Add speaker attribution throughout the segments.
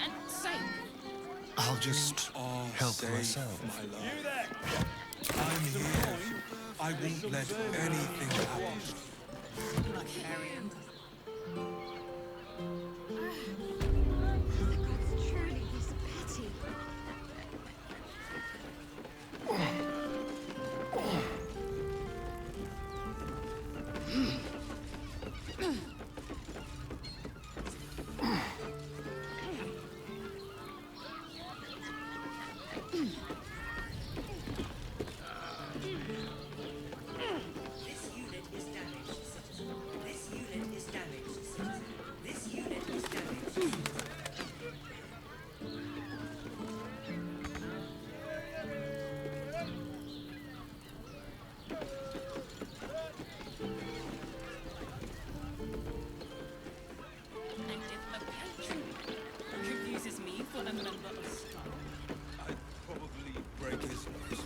Speaker 1: and safe.
Speaker 2: I'll just help myself.
Speaker 3: You there! I'm here. I won't let anything happen.
Speaker 4: The gods truly use pity.
Speaker 1: And if a patron confuses me for a member of staff,
Speaker 3: I'd probably break his nose.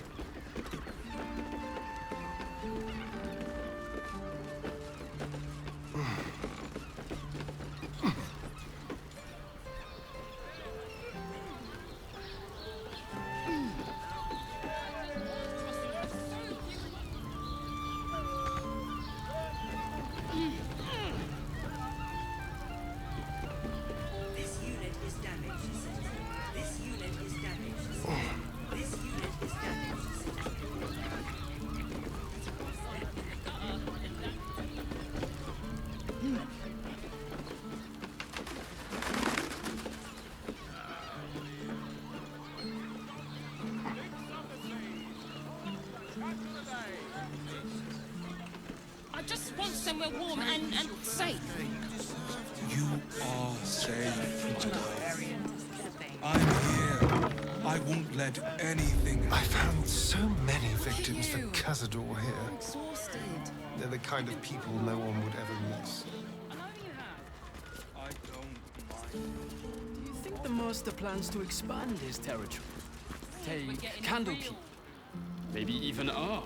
Speaker 5: This unit is damaged. This unit is damaged. This unit is damaged.
Speaker 1: I just want somewhere warm and safe.
Speaker 3: You are safe, my love. I'm here. I won't let anything
Speaker 2: I
Speaker 3: happen.
Speaker 2: found so many victims for Cazador here.
Speaker 4: Exhausted.
Speaker 2: They're the kind of people no one would ever miss.
Speaker 3: I don't mind.
Speaker 6: Do you think the master plans to expand his territory? Take
Speaker 1: getting
Speaker 6: Candlekeep.
Speaker 1: real.
Speaker 6: Maybe even Ar.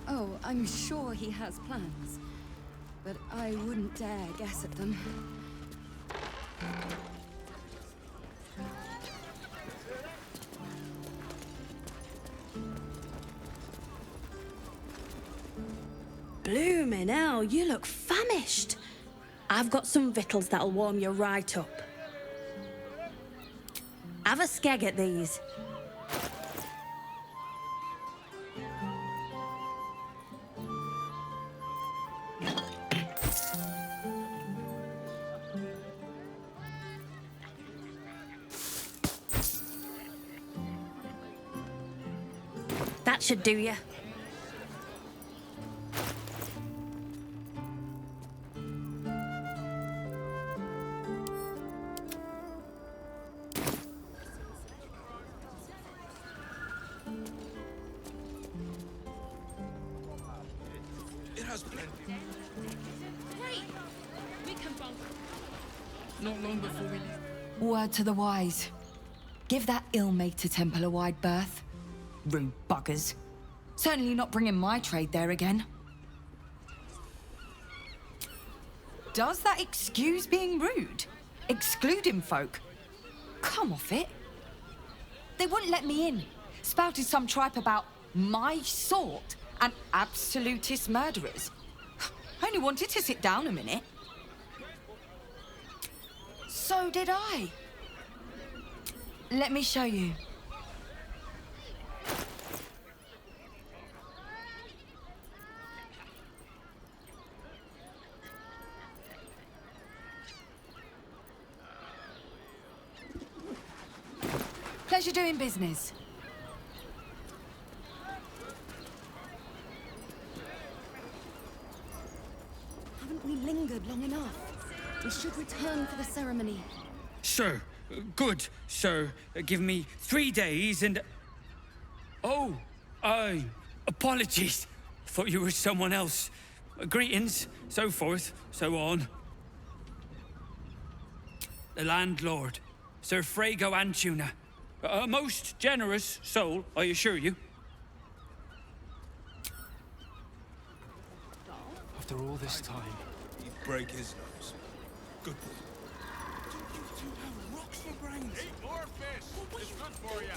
Speaker 4: Oh, I'm sure he has plans. But I wouldn't dare guess at them.
Speaker 7: Bloomin' hell, you look famished. I've got some victuals that'll warm you right up. Have a skeg at these. That should do you.
Speaker 3: It has plenty.
Speaker 1: Great! We can bunker.
Speaker 6: Not long before we leave.
Speaker 8: Word to the wise. Give that ill-mated temple a wide berth. Rude buggers. Certainly not bringing my trade there again. Does that excuse being rude? Excluding folk? Come off it. They wouldn't let me in. Spouted some tripe about my sort and absolutist murderers. I only wanted to sit down a minute. So did I. Let me show you. Pleasure doing business.
Speaker 4: Haven't we lingered long enough? We should return for the ceremony.
Speaker 9: Sir, good, sir. Give me 3 days and... Oh, apologies. Thought you were someone else. Greetings, so forth, so on. The landlord, Sir Frago Antuna. A most generous soul, I assure you.
Speaker 6: After all this time.
Speaker 3: He'd break his nose. Good boy. You have rocks for brains.
Speaker 10: Eat more fish. It's good for you.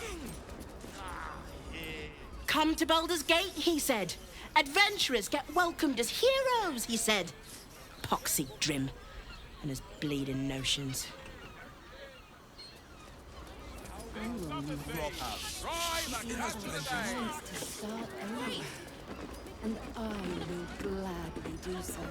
Speaker 11: Come to Baldur's Gate, he said. Adventurers get welcomed as heroes, he said. Poxy Drim and his bleeding notions.
Speaker 10: It has
Speaker 4: To start over. And I will gladly do so.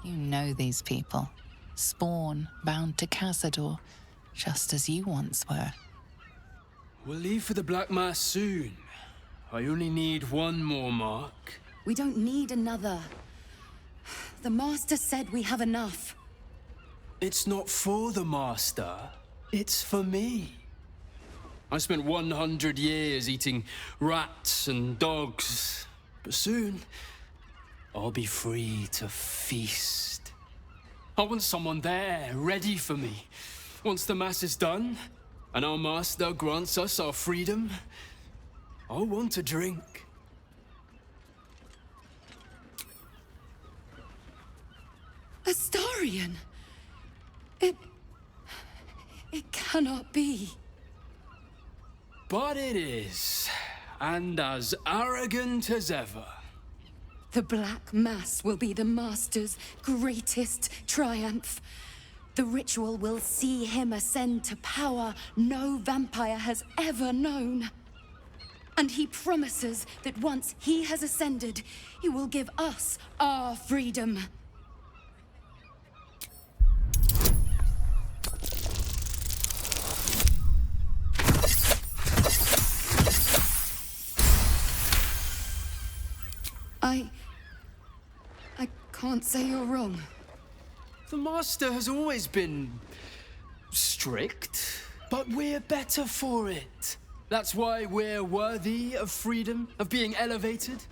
Speaker 12: You know these people. Spawn bound to Cazador, just as you once were.
Speaker 6: We'll leave for the Black Mass soon. I only need one more mark.
Speaker 4: We don't need another. The Master said we have enough.
Speaker 6: It's not for the Master. It's for me. I spent 100 years eating rats and dogs. But soon, I'll be free to feast. I want someone there, ready for me. Once the Mass is done, and our Master grants us our freedom, I'll want a drink.
Speaker 4: Astarion! It cannot be.
Speaker 6: But it is, and as arrogant as ever.
Speaker 4: The Black Mass will be the Master's greatest triumph. The ritual will see him ascend to power no vampire has ever known. And he promises that once he has ascended, he will give us our freedom. I can't say you're wrong.
Speaker 6: The Master has always been strict, but we're better for it. That's why we're worthy of freedom, of being elevated.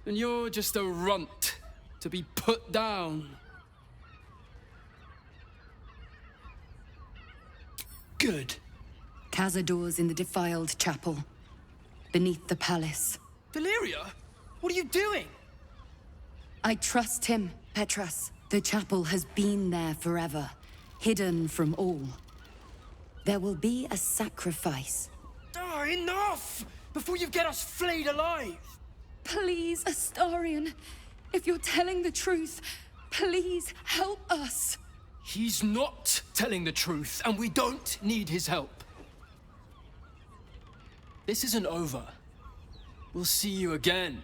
Speaker 6: And you're just a runt to be put down. Good.
Speaker 4: Cazador's in the defiled chapel, beneath the palace.
Speaker 6: Deliria? What are you doing?
Speaker 4: I trust him, Petras. The chapel has been there forever, hidden from all. There will be a sacrifice.
Speaker 6: Oh, enough! Before you get us flayed alive!
Speaker 4: Please, Astarion, if you're telling the truth, please help us.
Speaker 6: He's not telling the truth, and we don't need his help. This isn't over. We'll see you again,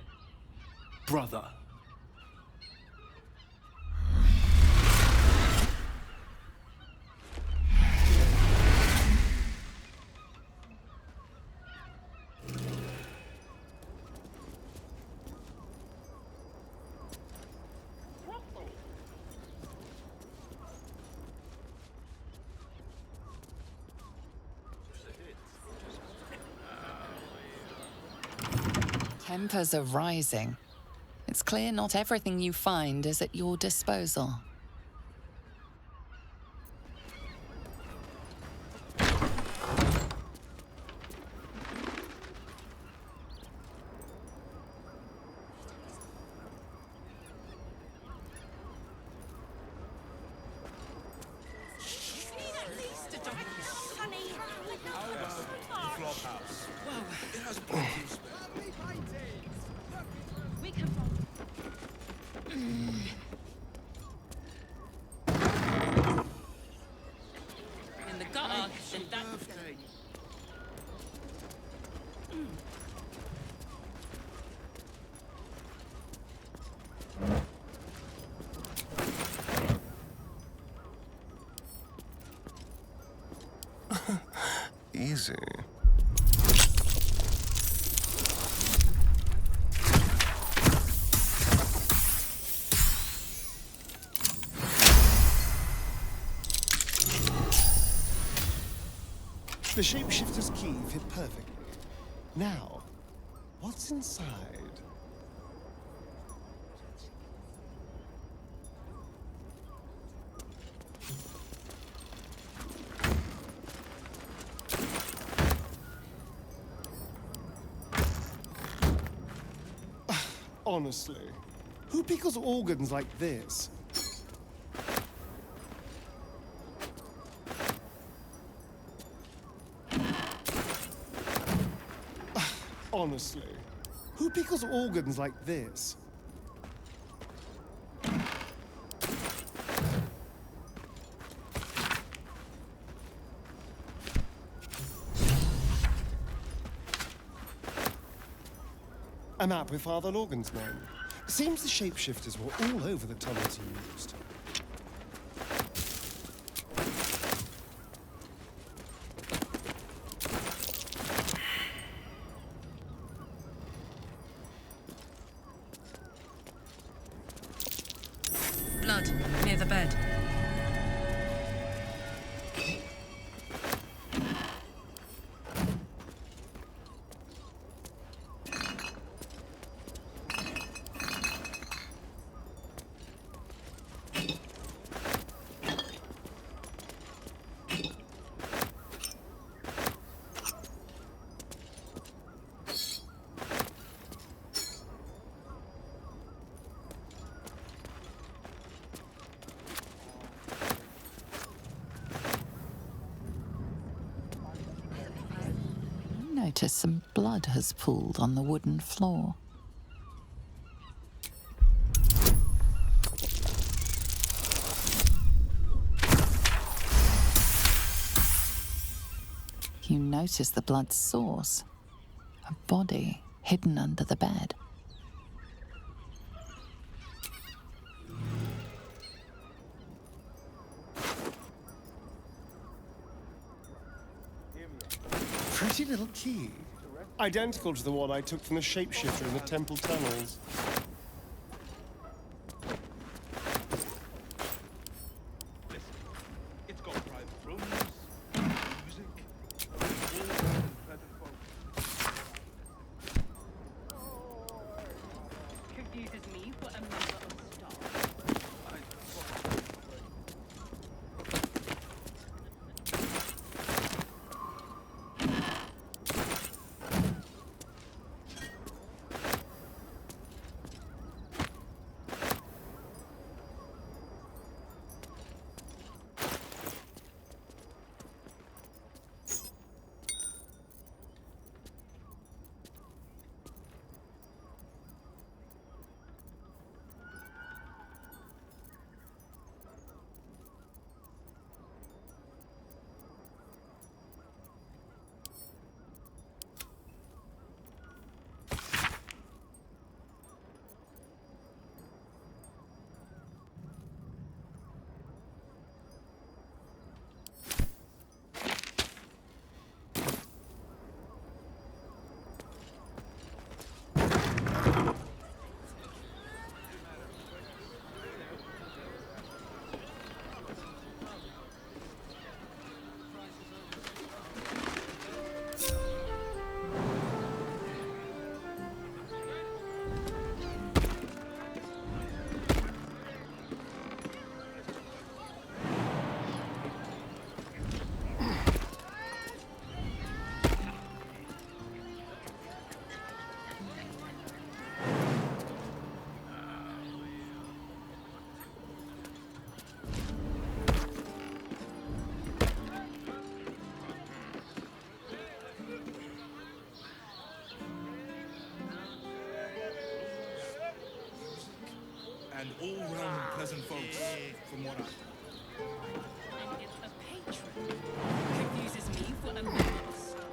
Speaker 6: brother.
Speaker 12: Tempers are rising. It's clear not everything you find is at your disposal.
Speaker 1: In the gutter, then that.
Speaker 2: Easy. The shapeshifter's key fit perfectly. Now, what's inside? Honestly, who pickles organs like this? Honestly, who pickles organs like this? A map with Father Lorgan's name. Seems the shapeshifters were all over the tunnels he used.
Speaker 13: Blood, near the bed.
Speaker 12: Notice some blood has pooled on the wooden floor. You notice the blood's source, a body hidden under the bed.
Speaker 2: Pretty little key. Identical to the one I took from the shapeshifter in the temple tunnels.
Speaker 10: It's got private rooms, music, all around pleasant folk.
Speaker 1: Confuses me for a member of staff.
Speaker 3: And all round pleasant folks, from what I...
Speaker 1: And it's a patron. Confuses me for a member of staff.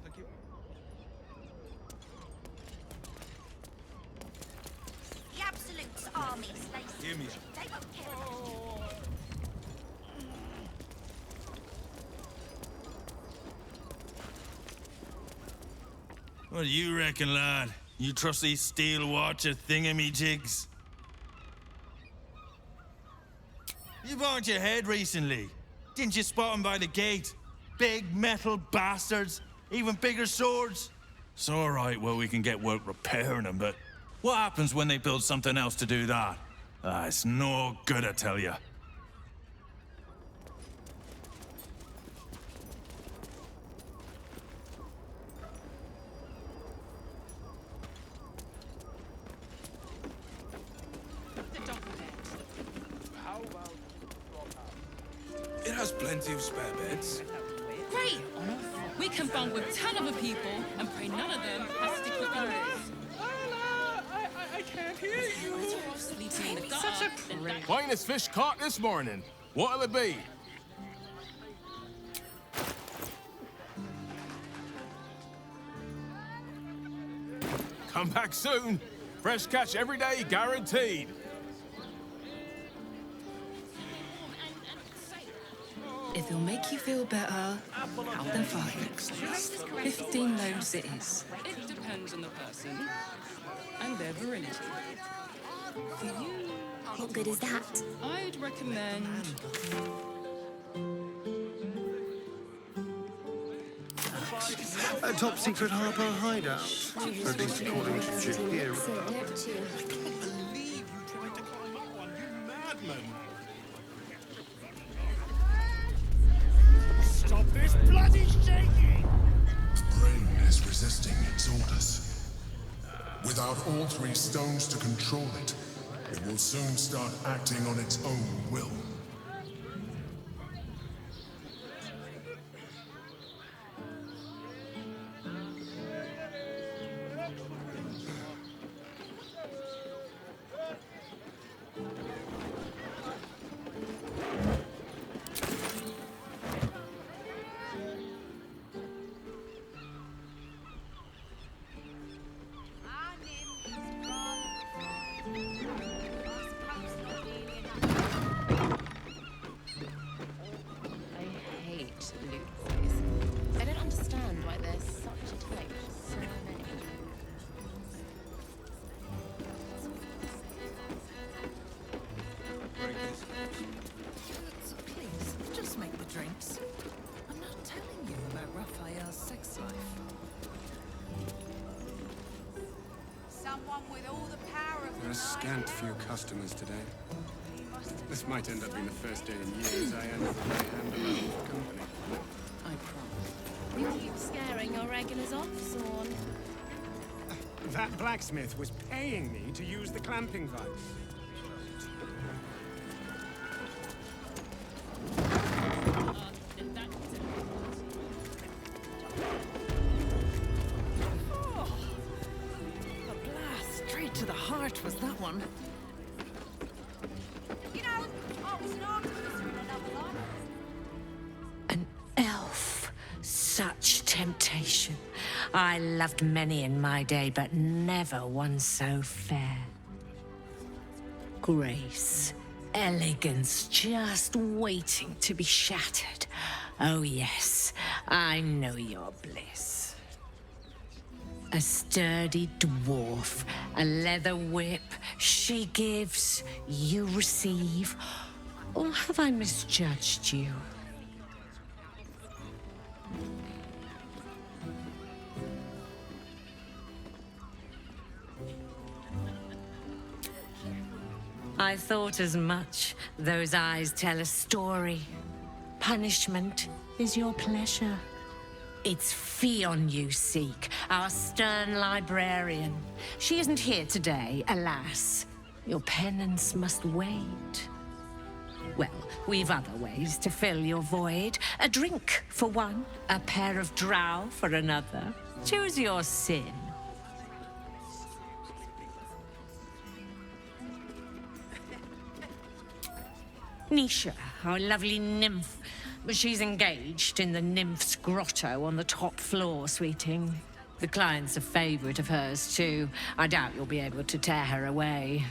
Speaker 10: Thank you.
Speaker 14: The Absolute's armies lay
Speaker 3: Hear me.
Speaker 14: They won't care.
Speaker 15: What do you reckon, lad? You trust these steel watcher thingamajigs? You bumped your head recently. Didn't you spot 'em by the gate? Big metal bastards, even bigger swords. It's all right, well, we can get work repairing them, but what happens when they build something else to do that? It's no good, I tell you.
Speaker 3: It has plenty of spare beds.
Speaker 1: Great! We can bunk with 10 other people and pray none of them have sticky fingers.
Speaker 10: I can't hear you.
Speaker 1: Sleeping in the gutter. Such a prick.
Speaker 16: Finest fish caught this morning. What'll it be? Come back soon. Fresh catch every day, guaranteed.
Speaker 13: If it'll make you feel better, then fine. 15 loads it is.
Speaker 1: It depends on the person and their virility. For you...
Speaker 14: What good is that?
Speaker 1: I'd recommend...
Speaker 2: A top-secret harbour hideout, at least according to Jahir.
Speaker 17: Stop this bloody shaking!
Speaker 18: The brain is resisting its orders. Without all three stones to control it, it will soon start acting on its own will.
Speaker 19: I don't understand why there's such a type for so many.
Speaker 8: Please, just make the drinks. I'm not telling you about Raphael's sex life.
Speaker 20: Someone with all the power of
Speaker 21: There are a scant few customers today. This might end up being the first day in years I end up with my hand around the company.
Speaker 19: I promise.
Speaker 14: You keep scaring your regulars off, Sworn.
Speaker 21: That blacksmith was paying me to use the clamping vice.
Speaker 8: A blast straight to the heart was that one.
Speaker 20: You know, I was an artificer in another life.
Speaker 22: An elf. Such temptation. I loved many in my day, but never one so fair. Grace, elegance, just waiting to be shattered. Oh yes, I know your bliss. A sturdy dwarf, a leather whip, she gives, you receive. Or have I misjudged you? I thought as much. Those eyes tell a story. Punishment is your pleasure. It's Fionn you seek, our stern librarian. She isn't here today, alas. Your penance must wait. Well, we've other ways to fill your void. A drink for one, a pair of drow for another. Choose your sin. Nisha, our lovely nymph, but she's engaged in the nymph's grotto on the top floor, sweeting. The client's a favourite of hers, too. I doubt you'll be able to tear her away.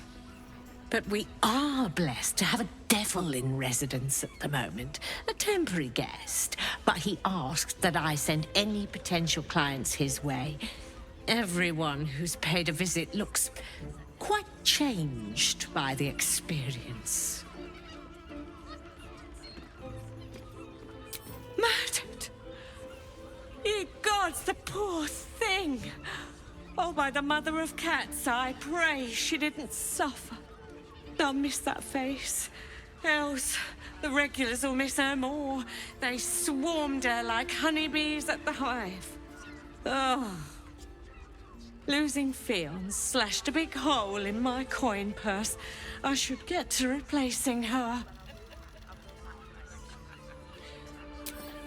Speaker 22: But we are blessed to have a devil in residence at the moment. A temporary guest. But he asked that I send any potential clients his way. Everyone who's paid a visit looks quite changed by the experience. Murdered! Ye gods, the poor thing! Oh, by the mother of cats, I pray she didn't suffer. I'll miss that face. Else, the regulars will miss her more. They swarmed her like honeybees at the hive. Oh. Losing Fionn slashed a big hole in my coin purse. I should get to replacing her.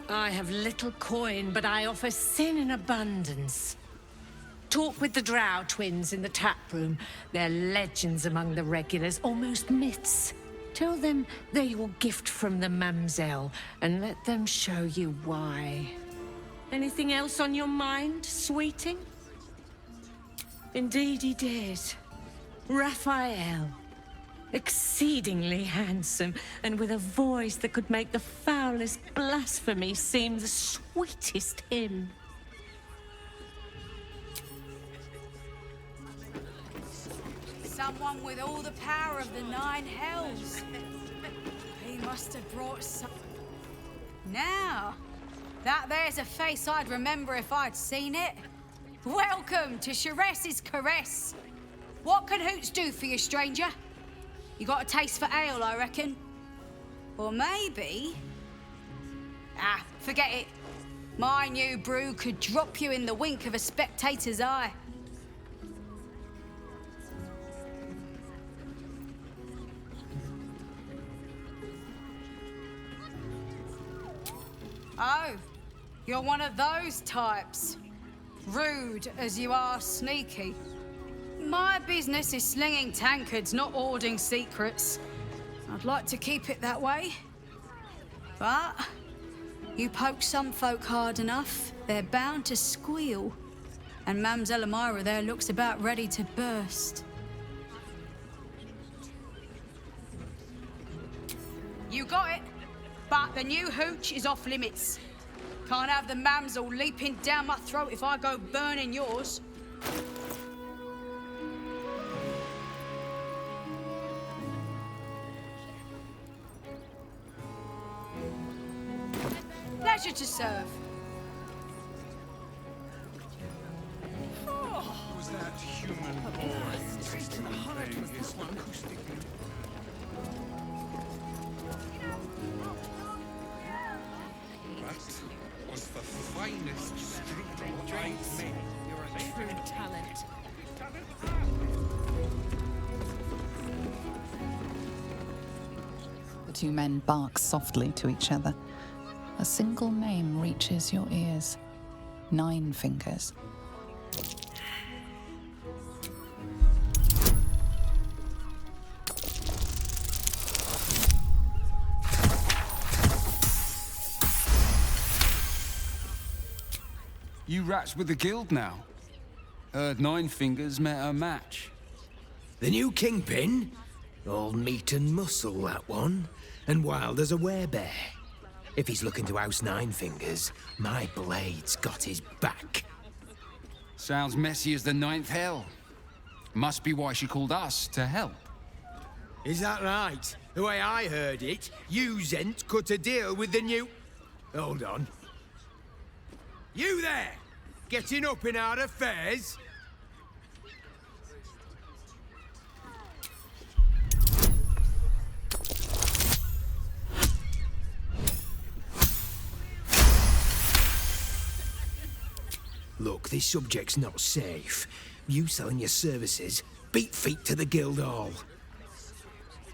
Speaker 22: I have little coin, but I offer sin in abundance. Talk with the Drow twins in the tap room. They're legends among the regulars, almost myths. Tell them they're your gift from the Mamselle, and let them show you why. Anything else on your mind, sweeting? Indeed he did. Raphael. Exceedingly handsome, and with a voice that could make the foulest blasphemy seem the sweetest hymn.
Speaker 20: Someone with all the power of the 9 hells. He must have brought some... Now, that there's a face I'd remember if I'd seen it. Welcome to Sharess's Caress. What can Hoots do for you, stranger? You got a taste for ale, I reckon? Or maybe... Ah, forget it. My new brew could drop you in the wink of a spectator's eye. Oh, you're one of those types. Rude as you are sneaky. My business is slinging tankards, not hoarding secrets. I'd like to keep it that way. But you poke some folk hard enough, they're bound to squeal. And Mamselle Amira there looks about ready to burst. You got it. But the new hooch is off limits. Can't have the mamsel leaping down my throat if I go burning yours. Pleasure to serve.
Speaker 10: Was that human boy insisting on playing his acoustic? That was the finest strudel I've made.
Speaker 1: You're a true talent.
Speaker 12: The two men bark softly to each other. A single name reaches your ears. 9 Fingers.
Speaker 16: You rats with the guild now. Heard 9 Fingers met her match.
Speaker 5: The new kingpin? All meat and muscle, that one. And wild as a werebear. If he's looking to oust 9 Fingers, my blade's got his back.
Speaker 16: Sounds messy as the 9th hell. Must be why she called us to help.
Speaker 5: Is that right? The way I heard it, you Zent cut a deal with the new... Hold on. You there! Getting up in our affairs? Look, this subject's not safe. You selling your services, beat feet to the Guildhall.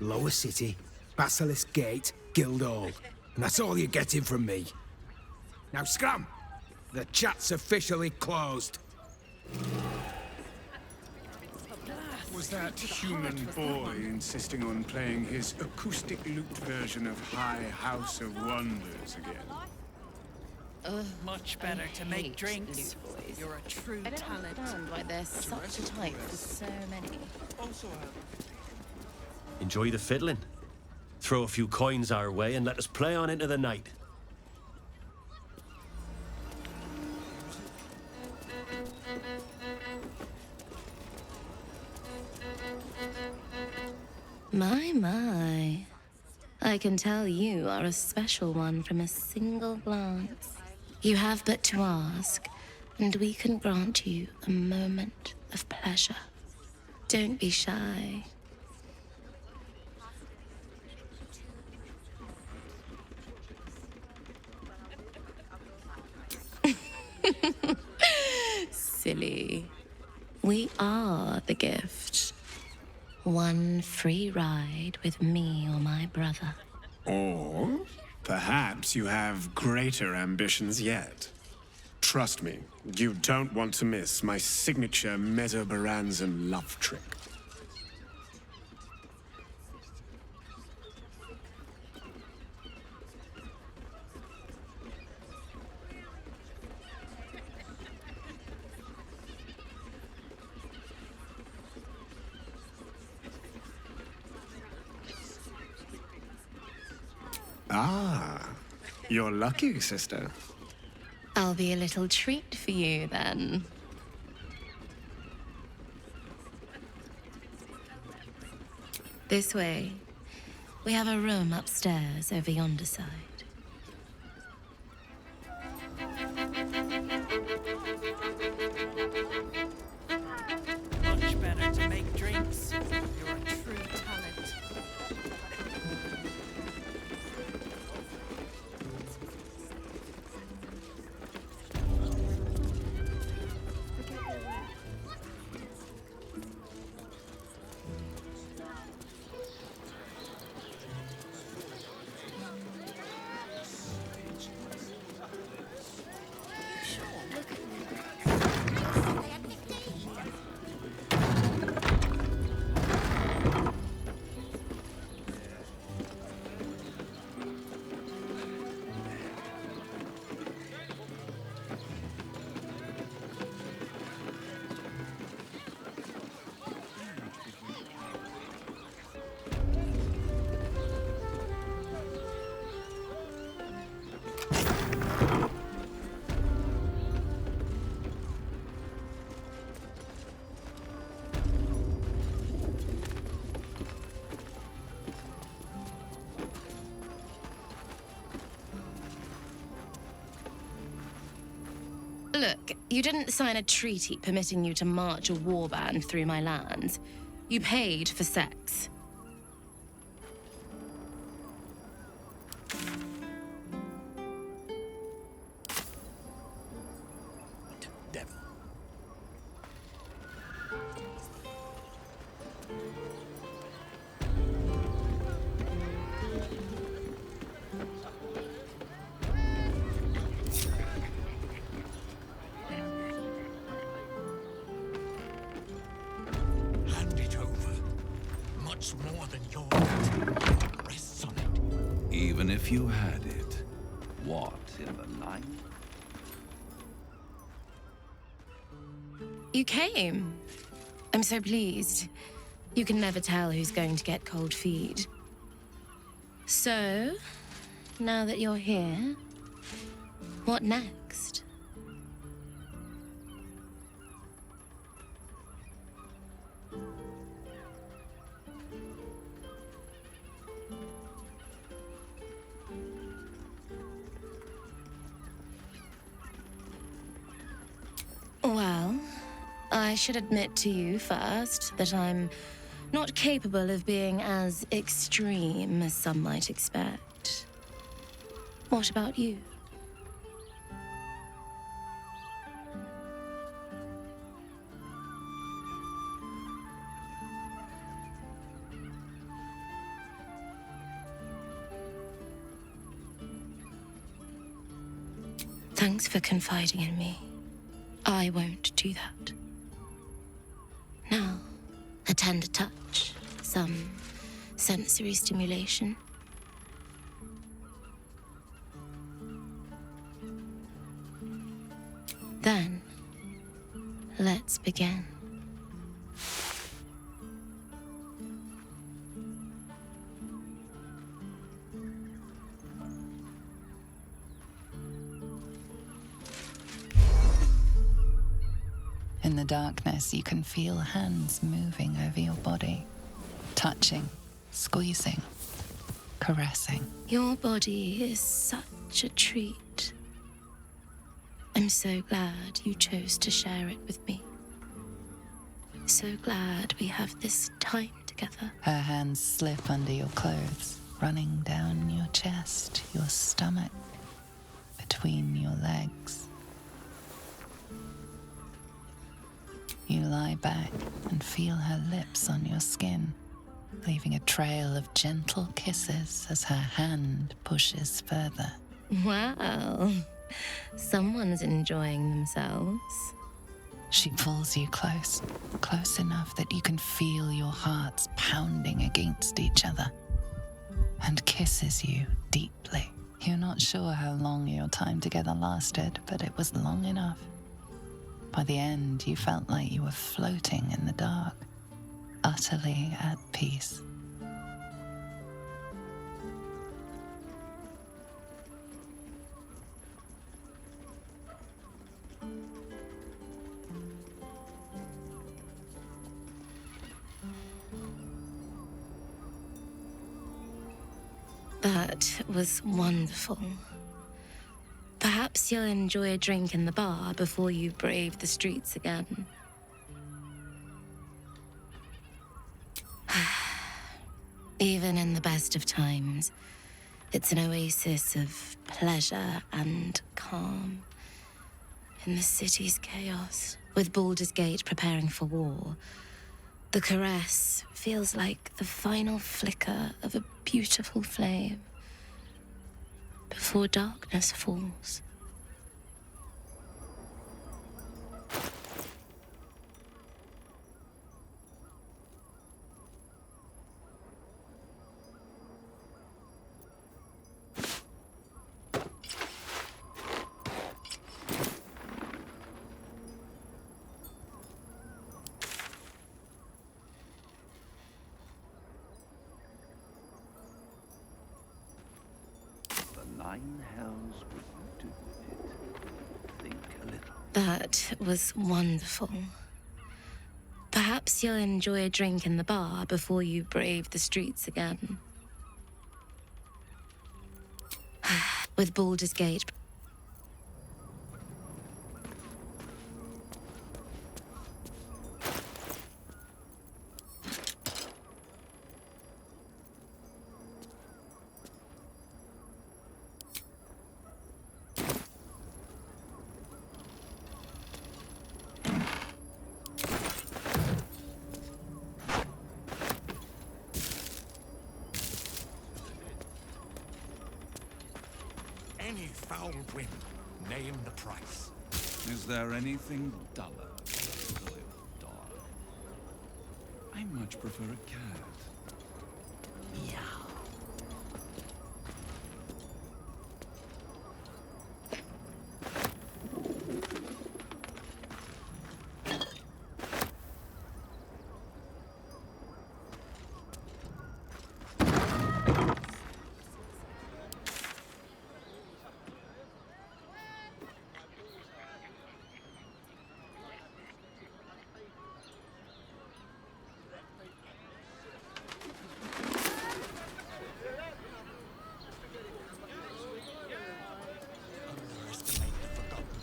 Speaker 5: Lower City, Basilisk Gate, Guildhall. And that's all you're getting from me. Now scram! The chat's officially closed.
Speaker 10: Was
Speaker 21: Was that human boy insisting on playing his acoustic lute version of High House of Wonders again?
Speaker 1: Much better to make drinks. You're a true
Speaker 19: I don't
Speaker 1: talent.
Speaker 19: understand why there's such a type for so many.
Speaker 7: Enjoy the fiddling. Throw a few coins our way and let us play on into the night.
Speaker 19: My. I can tell you are a special one from a single glance. You have but to ask, and we can grant you a moment of pleasure. Don't be shy. Silly. We are the gift. One free ride with me or my brother.
Speaker 21: Or perhaps you have greater ambitions yet. Trust me, you don't want to miss my signature Mesobaranzan love trick. Ah, you're lucky, sister.
Speaker 19: I'll be a little treat for you then. This way. We have a room upstairs over yonder side.
Speaker 1: Much better to make drinks. You're a true talent.
Speaker 19: Look, you didn't sign a treaty permitting you to march a warband through my lands. You paid for sex.
Speaker 17: Hand it over. Much more than yours rests on it.
Speaker 9: Even if you had it, what in the night?
Speaker 19: You came. I'm so pleased. You can never tell who's going to get cold feet. So, now that you're here, what next? Well, I should admit to you first that I'm not capable of being as extreme as some might expect. What about you? Thanks for confiding in me. I won't do that. Now, A tender touch, some sensory stimulation. Then, let's begin.
Speaker 12: In the darkness, you can feel hands moving over your body, touching, squeezing, caressing.
Speaker 19: Your body is such a treat. I'm so glad you chose to share it with me. So glad we have this time together.
Speaker 12: Her hands slip under your clothes, running down your chest, your stomach, between your legs. You lie back and feel her lips on your skin, leaving a trail of gentle kisses as her hand pushes further.
Speaker 19: Wow, someone's enjoying themselves.
Speaker 12: She pulls you close, close enough that you can feel your hearts pounding against each other, and kisses you deeply. You're not sure how long your time together lasted, but it was long enough. By the end, you felt like you were floating in the dark, utterly at peace.
Speaker 19: That was wonderful. Perhaps you'll enjoy a drink in the bar before you brave the streets again. Even in the best of times, it's an oasis of pleasure and calm. In the city's chaos, with Baldur's Gate preparing for war, the caress feels like the final flicker of a beautiful flame before darkness falls.
Speaker 9: Nine hells would you do with it? Think a little.
Speaker 19: That was wonderful. Perhaps you'll enjoy a drink in the bar before you brave the streets again. With Baldur's Gate.
Speaker 17: Any foul wind, name the price.
Speaker 3: Is there anything duller than a loyal dog? I much prefer a cat.
Speaker 17: Yeah.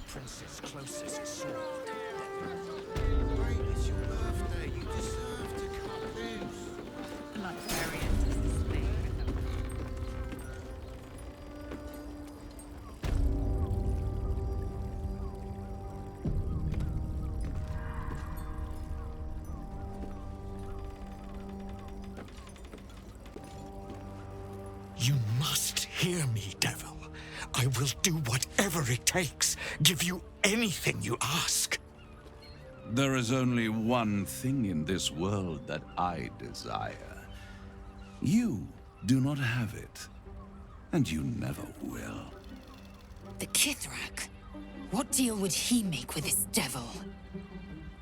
Speaker 17: Prince's closest sword.
Speaker 4: Wait, it's your birthday. You deserve to cut loose.
Speaker 1: The librarian does this thing.
Speaker 17: You must hear me, devil. I will do whatever it takes, give you anything you ask.
Speaker 3: There is only one thing in this world that I desire. You do not have it, and you never will.
Speaker 8: The Kith'rak? What deal would he make with this devil?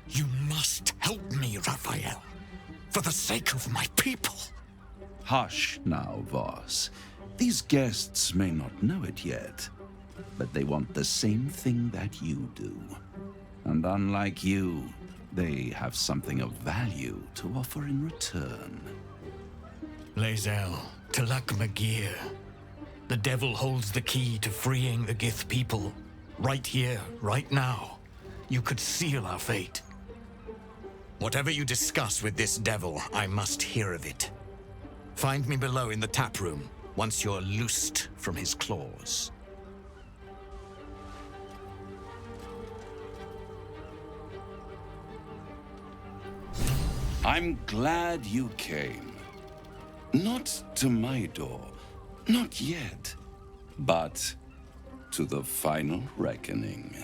Speaker 17: You must help me, Raphael. For the sake of my people.
Speaker 3: Hush now, Voss. These guests may not know it yet, but they want the same thing that you do. And unlike you, they have something of value to offer in return.
Speaker 17: Lae'zel, Kith'rak Magir. The devil holds the key to freeing the Gith people. Right here, right now. You could seal our fate. Whatever you discuss with this devil, I must hear of it. Find me below in the tap room, once you're loosed from his claws.
Speaker 3: I'm glad you came. Not to my door, not yet, but to the final reckoning.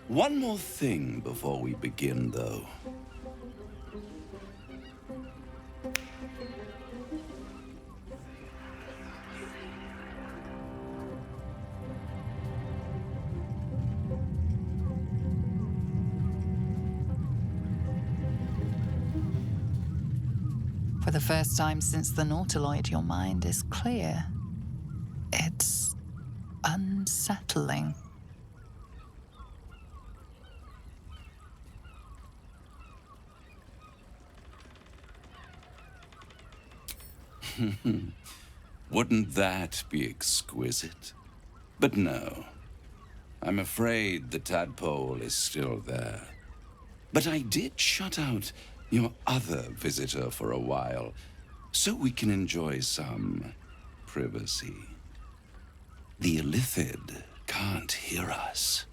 Speaker 3: One more thing before we begin, though.
Speaker 12: For the first time since the Nautiloid, your mind is clear. It's unsettling.
Speaker 3: Wouldn't that be exquisite? But no. I'm afraid the tadpole is still there. But I did shut out your other visitor for a while, so we can enjoy some privacy. The Illithid can't hear us.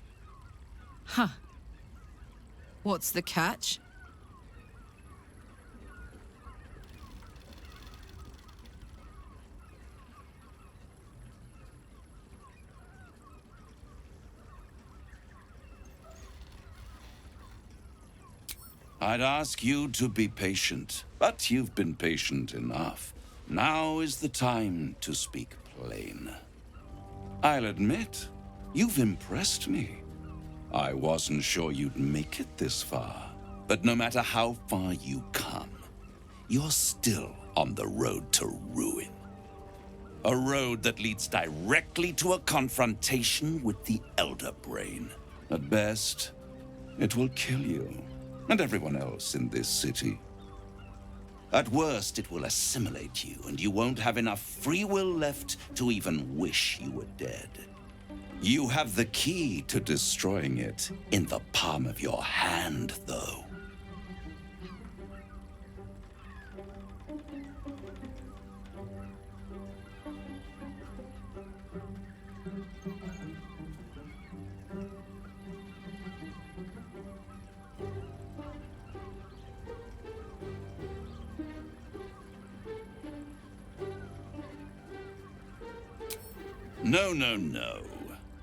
Speaker 6: Huh. What's the catch?
Speaker 3: I'd ask you to be patient, but you've been patient enough. Now is the time to speak plain. I'll admit, you've impressed me. I wasn't sure you'd make it this far, but no matter how far you come, you're still on the road to ruin. A road that leads directly to a confrontation with the Elder Brain. At best, it will kill you. And everyone else in this city. At worst, it will assimilate you, and you won't have enough free will left to even wish you were dead. You have the key to destroying it in the palm of your hand, though. No, no, no.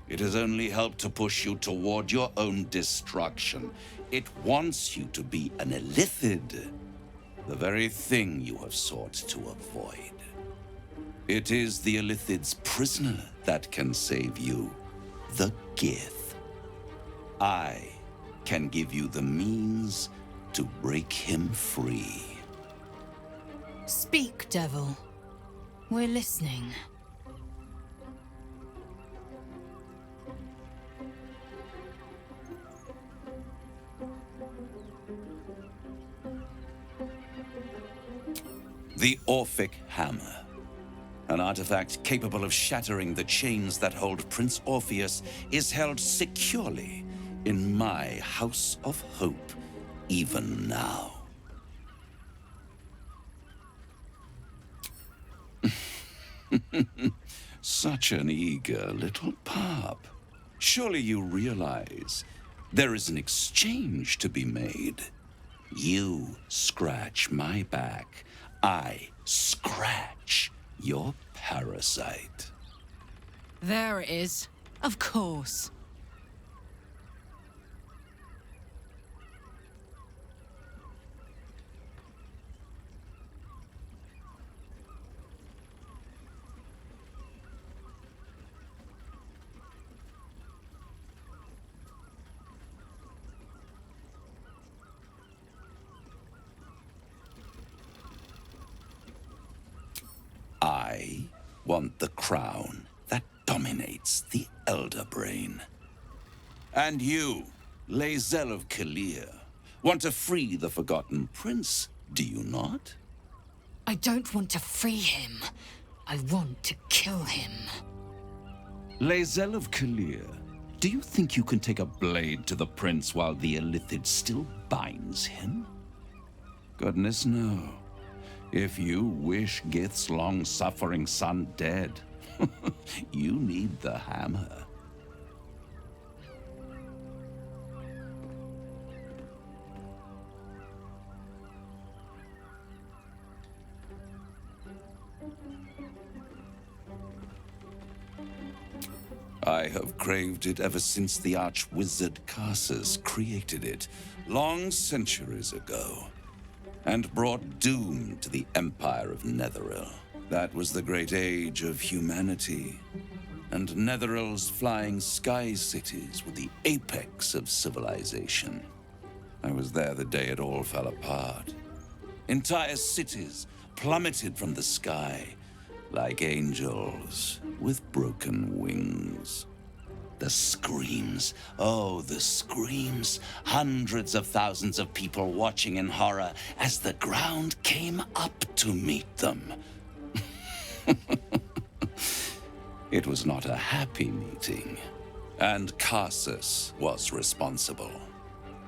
Speaker 3: It has only helped to push you toward your own destruction. It wants you to be an Illithid, the very thing you have sought to avoid. It is the Illithid's prisoner that can save you, the Gith. I can give you the means to break him free.
Speaker 8: Speak, devil. We're listening.
Speaker 3: The Orphic Hammer. An artifact capable of shattering the chains that hold Prince Orpheus is held securely in my House of Hope, even now. Such an eager little pup. Surely you realize there is an exchange to be made. You scratch my back, I scratch your parasite.
Speaker 6: There it is. Of course.
Speaker 3: want the crown that dominates the Elder Brain. And you, Lae'zel of Kith'rak, want to free the Forgotten Prince, do you not?
Speaker 8: I don't want to free him. I want to kill him.
Speaker 3: Lae'zel of Kith'rak, do you think you can take a blade to the prince while the Illithid still binds him? Goodness no. If you wish Gith's long-suffering son dead, you need the hammer. I have craved it ever since the arch-wizard Karsus created it, long centuries ago, and brought doom to the Empire of Netheril. That was the great age of humanity, and Netheril's flying sky cities were the apex of civilization. I was there the day it all fell apart. Entire cities plummeted from the sky, like angels with broken wings. The screams, oh, the screams. Hundreds of thousands of people watching in horror as the ground came up to meet them. It was not a happy meeting, and Karsus was responsible.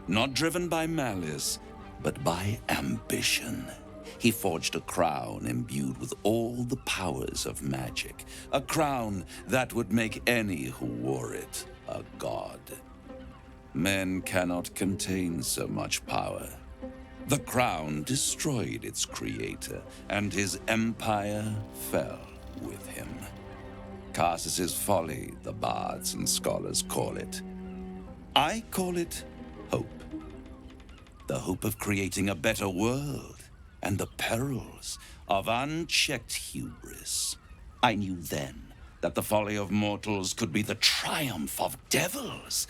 Speaker 3: Not driven by malice, but by ambition. He forged a crown imbued with all the powers of magic. A crown that would make any who wore it a god. Men cannot contain so much power. The crown destroyed its creator, and his empire fell with him. Karsus's folly, the bards and scholars call it. I call it hope. The hope of creating a better world, and the perils of unchecked hubris. I knew then that the folly of mortals could be the triumph of devils,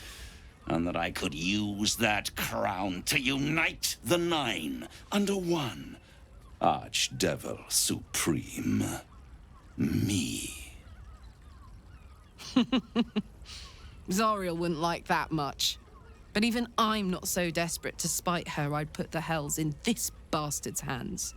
Speaker 3: and that I could use that crown to unite the Nine under one Archdevil Supreme. Me.
Speaker 6: Zariel wouldn't like that much. But even I'm not so desperate to spite her I'd put the hells in this bastard's hands.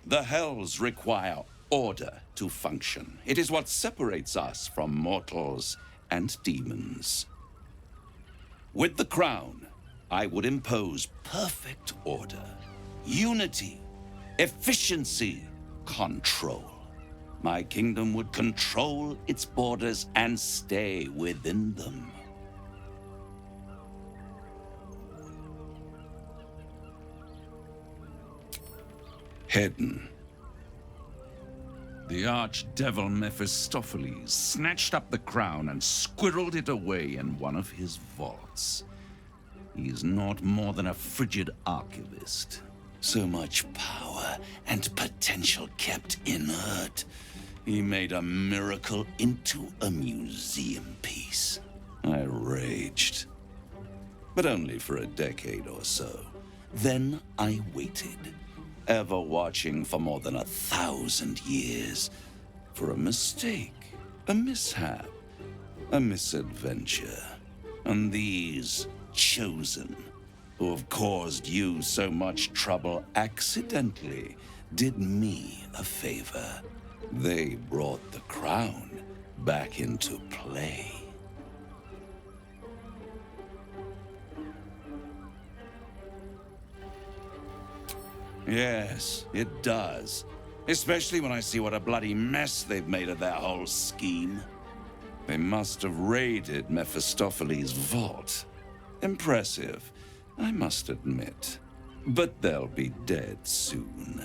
Speaker 3: The hells require order to function. It is what separates us from mortals and demons. With the crown, I would impose perfect order, unity, efficiency, control. My kingdom would control its borders and stay within them. Hidden. The archdevil Mephistopheles snatched up the crown and squirreled it away in one of his vaults. He is not more than a frigid archivist. So much power and potential kept inert. He made a miracle into a museum piece. I raged. But only for a decade or so. Then I waited. Ever watching for more than 1,000 years for a mistake, a mishap, a misadventure. And these chosen, who have caused you so much trouble accidentally, did me a favor. They brought the crown back into play. Yes, it does. Especially when I see what a bloody mess they've made of their whole scheme. They must have raided Mephistopheles' vault. Impressive, I must admit. But they'll be dead soon.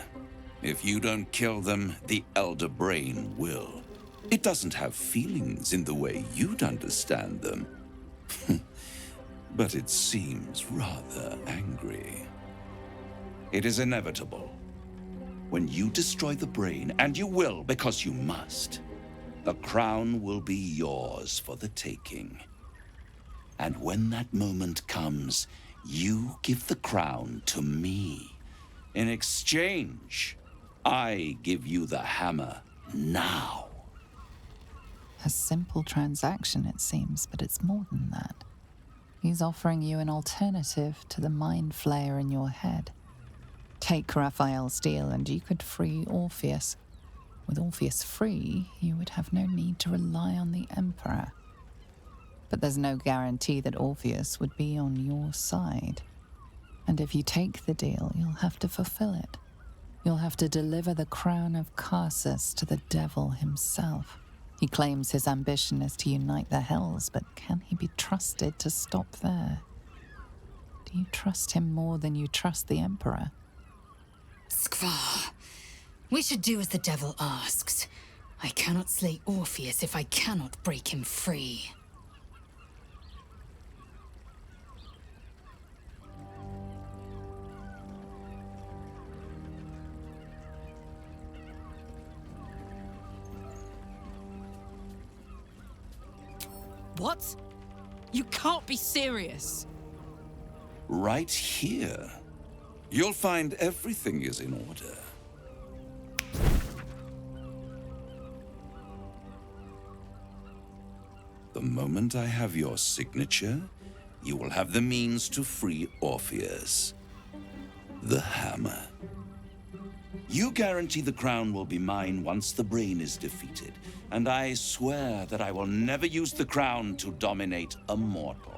Speaker 3: If you don't kill them, the Elder Brain will. It doesn't have feelings in the way you'd understand them. But it seems rather angry. It is inevitable. When you destroy the brain, and you will because you must, the crown will be yours for the taking. And when that moment comes, you give the crown to me. In exchange, I give you the hammer now.
Speaker 12: A simple transaction, it seems, but it's more than that. He's offering you an alternative to the mind flayer in your head. Take Raphael's deal and you could free Orpheus. With Orpheus free, you would have no need to rely on the Emperor. But there's no guarantee that Orpheus would be on your side. And if you take the deal, you'll have to fulfill it. You'll have to deliver the crown of Carsus to the devil himself. He claims his ambition is to unite the Hells, but can he be trusted to stop there? Do you trust him more than you trust the Emperor?
Speaker 20: Skvar. We should do as the devil asks. I cannot slay Orpheus if I cannot break him free.
Speaker 6: What? You can't be serious.
Speaker 3: Right here. You'll find everything is in order. The moment I have your signature, you will have the means to free Orpheus. The hammer. You guarantee the crown will be mine once the brain is defeated, and I swear that I will never use the crown to dominate a mortal.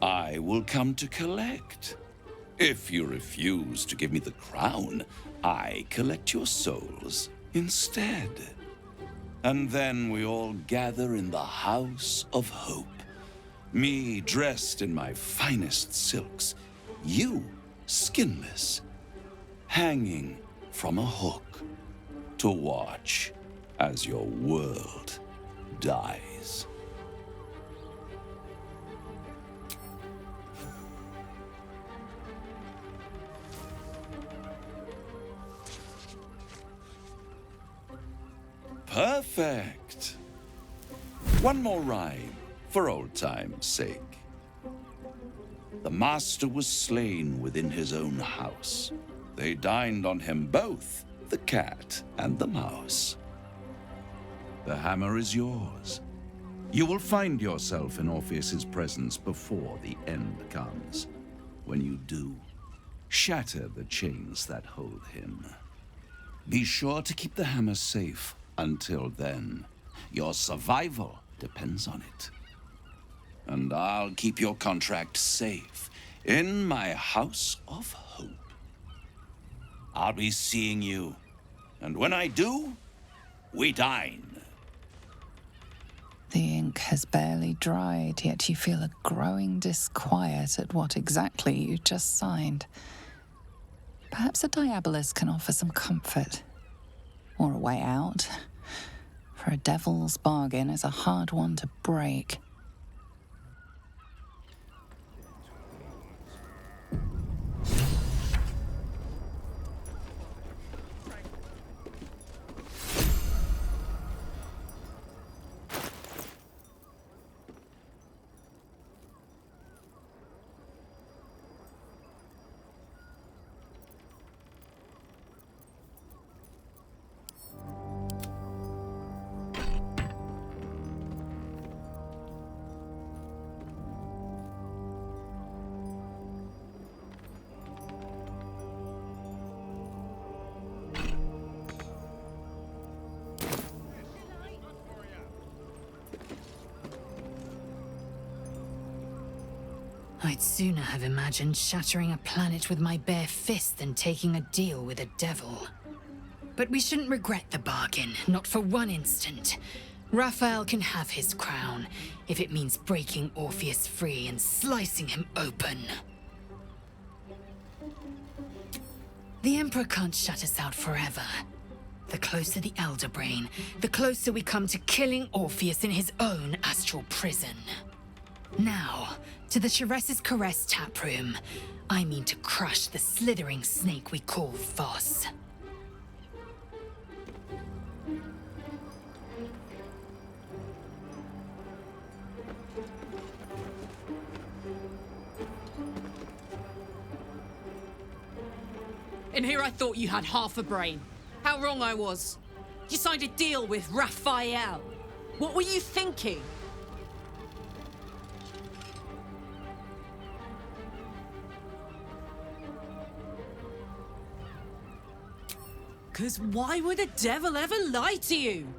Speaker 3: I will come to collect. If you refuse to give me the crown, I collect your souls instead. And then we all gather in the House of Hope. Me dressed in my finest silks, you skinless, hanging from a hook to watch as your world dies. Perfect. One more rhyme, for old time's sake. The master was slain within his own house. They dined on him both, the cat and the mouse. The hammer is yours. You will find yourself in Orpheus's presence before the end comes. When you do, shatter the chains that hold him. Be sure to keep the hammer safe. Until then, your survival depends on it. And I'll keep your contract safe in my House of Hope. I'll be seeing you, and when I do, we dine.
Speaker 12: The ink has barely dried, yet you feel a growing disquiet at what exactly you just signed. Perhaps a diabolus can offer some comfort. Or a way out. For a devil's bargain is a hard one to break.
Speaker 20: I'd sooner have imagined shattering a planet with my bare fist than taking a deal with a devil. But we shouldn't regret the bargain, not for one instant. Raphael can have his crown, if it means breaking Orpheus free and slicing him open. The Emperor can't shut us out forever.
Speaker 8: The closer the Elder Brain, the closer we come to killing Orpheus in his own astral prison. Now, to the Sharess's Caress taproom. I mean to crush the slithering snake we call Voss.
Speaker 6: In here I thought you had half a brain. How wrong I was. You signed a deal with Raphael. What were you thinking? Because why would the devil ever lie to you?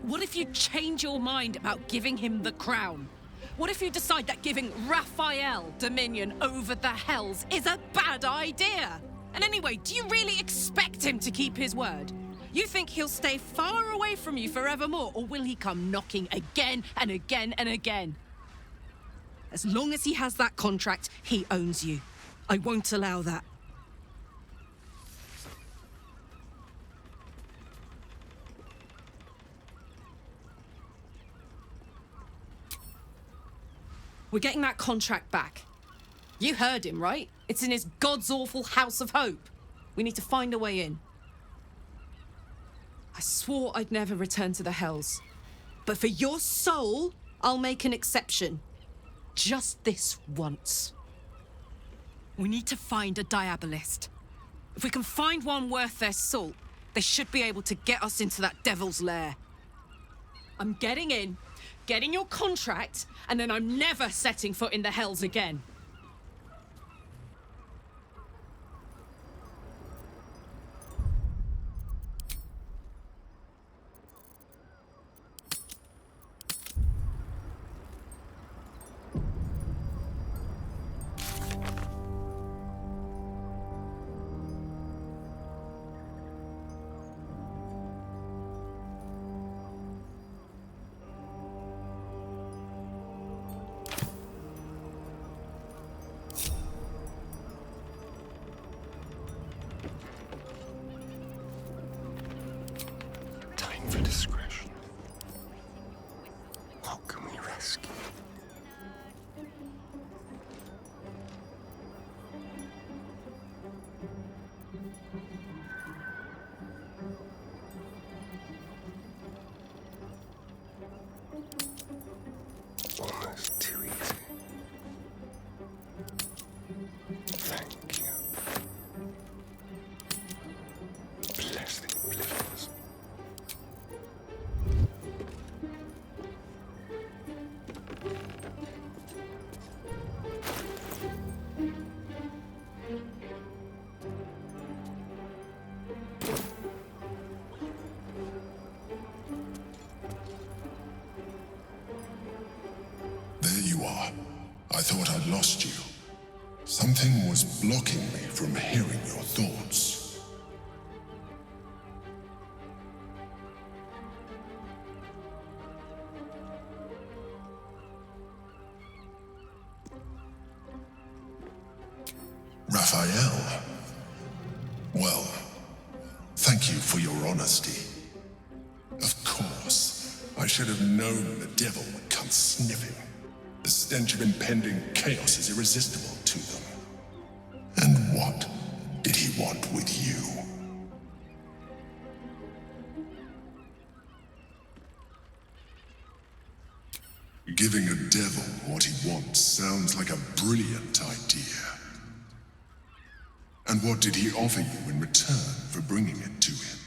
Speaker 6: What if you change your mind about giving him the crown? What if you decide that giving Raphael dominion over the Hells is a bad idea? And anyway, do you really expect him to keep his word? You think he'll stay far away from you forevermore, or will he come knocking again and again and again? As long as he has that contract, he owns you. I won't allow that. We're getting that contract back. You heard him, right? It's in his God's awful House of Hope. We need to find a way in. I swore I'd never return to the Hells. But for your soul, I'll make an exception. Just this once. We need to find a Diabolist. If we can find one worth their salt, they should be able to get us into that devil's lair. I'm getting in, getting your contract, and then I'm never setting foot in the Hells again.
Speaker 2: For discretion. What can we rescue? Almost too easy. Thank you. Bless the oblivious.
Speaker 18: There you are. I thought I'd lost you. Something was blocking me from hearing your thoughts. Raphael. Well, thank you for your honesty. Of course, I should have known the devil would come sniffing. The stench of impending chaos is irresistible to them. And what did he want with you? Giving a devil what he wants sounds like a brilliant idea. And what did he offer you in return for bringing it to him?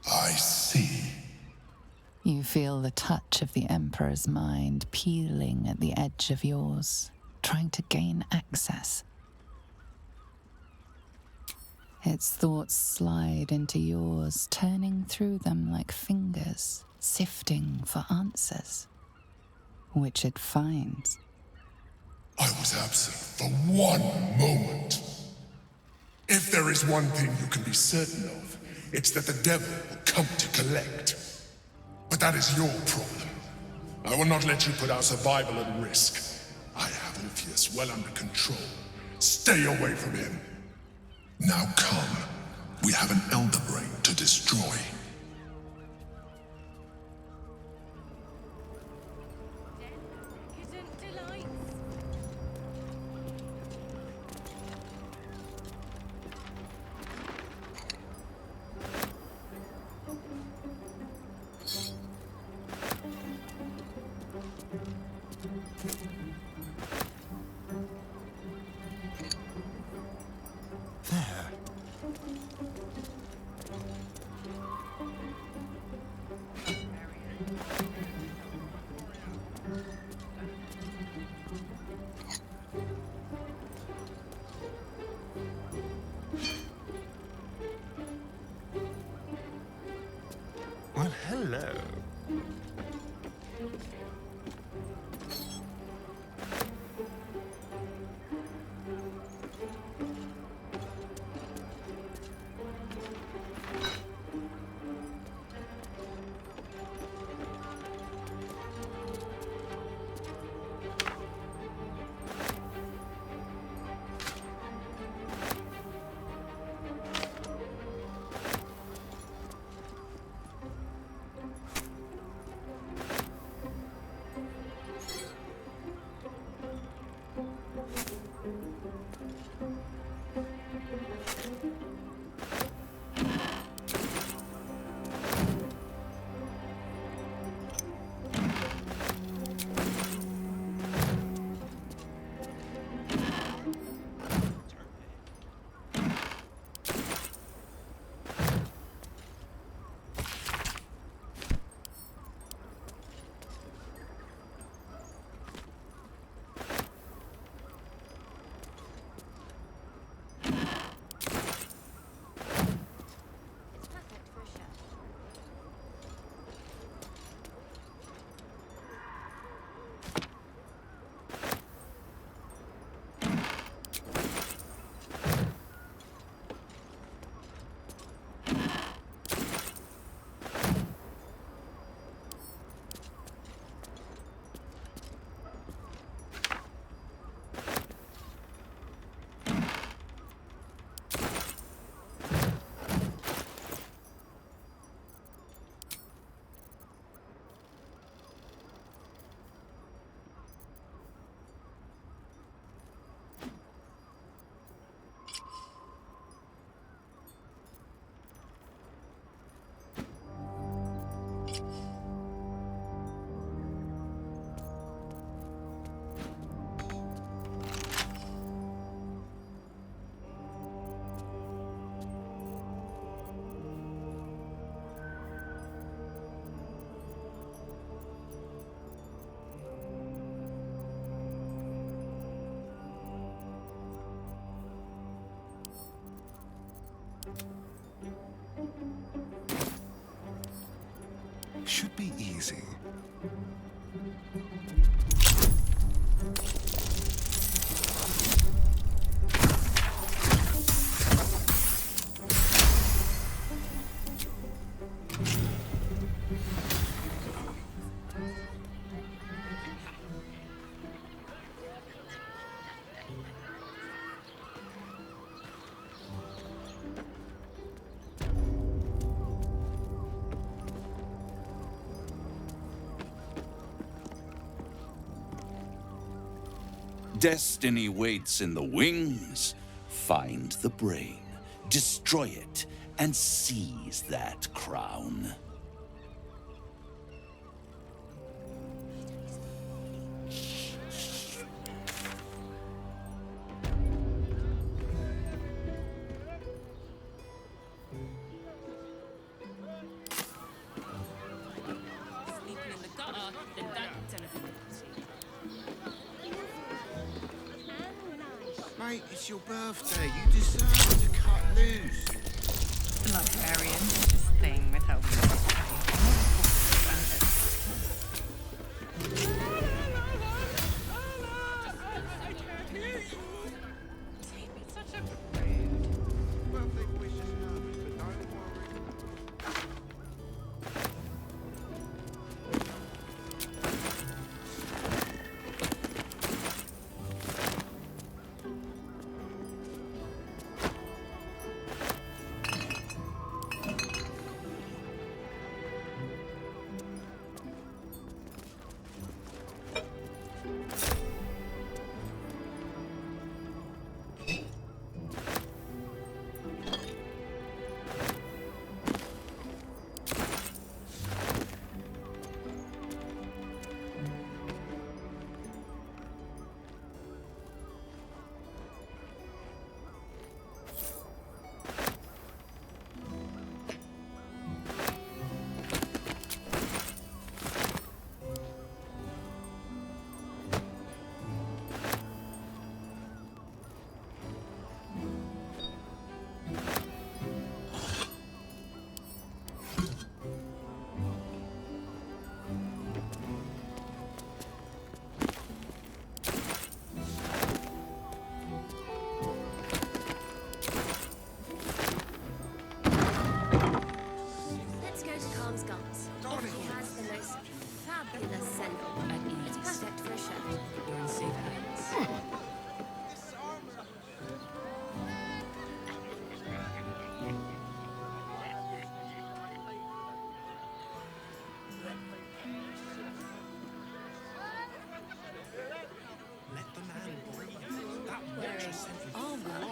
Speaker 18: I see.
Speaker 12: You feel the touch of the Emperor's mind peeling at the edge of yours, trying to gain access. Its thoughts slide into yours, turning through them like fingers, sifting for answers. which it finds.
Speaker 18: I was absent for 1 moment. If there is one thing you can be certain of, it's that the devil will come to collect. But that is your problem. I will not let you put our survival at risk. I have Orpheus well under control. Stay away from him. Now come. We have an elder brain to destroy.
Speaker 2: Well, hello. Should be easy.
Speaker 3: Destiny waits in the wings. Find the brain, destroy it, and seize that crown.
Speaker 1: Sleeping in the gutter, then that telephone.
Speaker 4: Mate, it's your birthday. You deserve to cut loose.
Speaker 11: Librarian, this thing with how we
Speaker 14: Let's go to Khan's Guns. He has the most fabulous scent. It's perfect for a chef.
Speaker 1: You're in safe hands.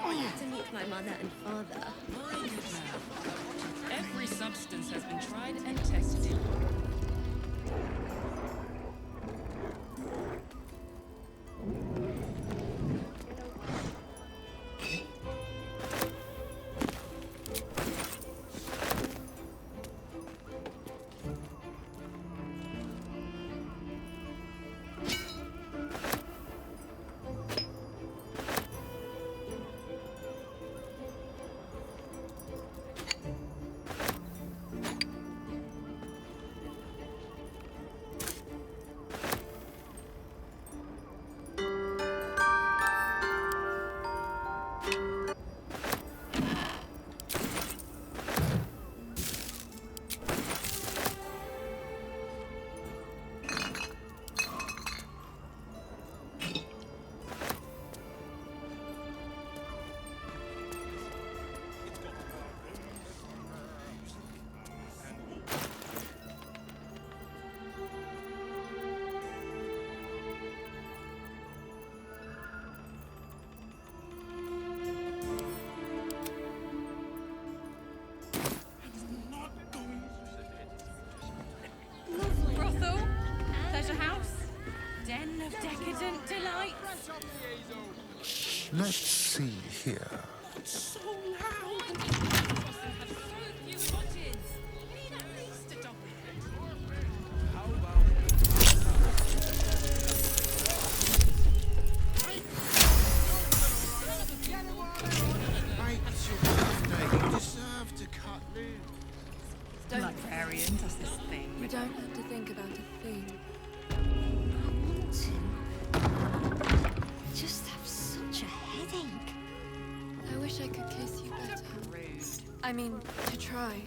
Speaker 14: I need to meet my mother and father.
Speaker 1: My good man. Every substance has been tried and tested.
Speaker 6: Brothel, pleasure house, den of decadent delights.
Speaker 18: Let's see here.
Speaker 1: So loud! Boston have so few lodges. We need at least a double bed.
Speaker 10: How about
Speaker 4: Mate, it's your birthday. You deserve to cut loose.
Speaker 11: Librarian does this thing.
Speaker 13: You don't have to think about a thing.
Speaker 14: I just have such a headache.
Speaker 13: I wish I could kiss you better.
Speaker 11: Rude.
Speaker 13: I mean, to try.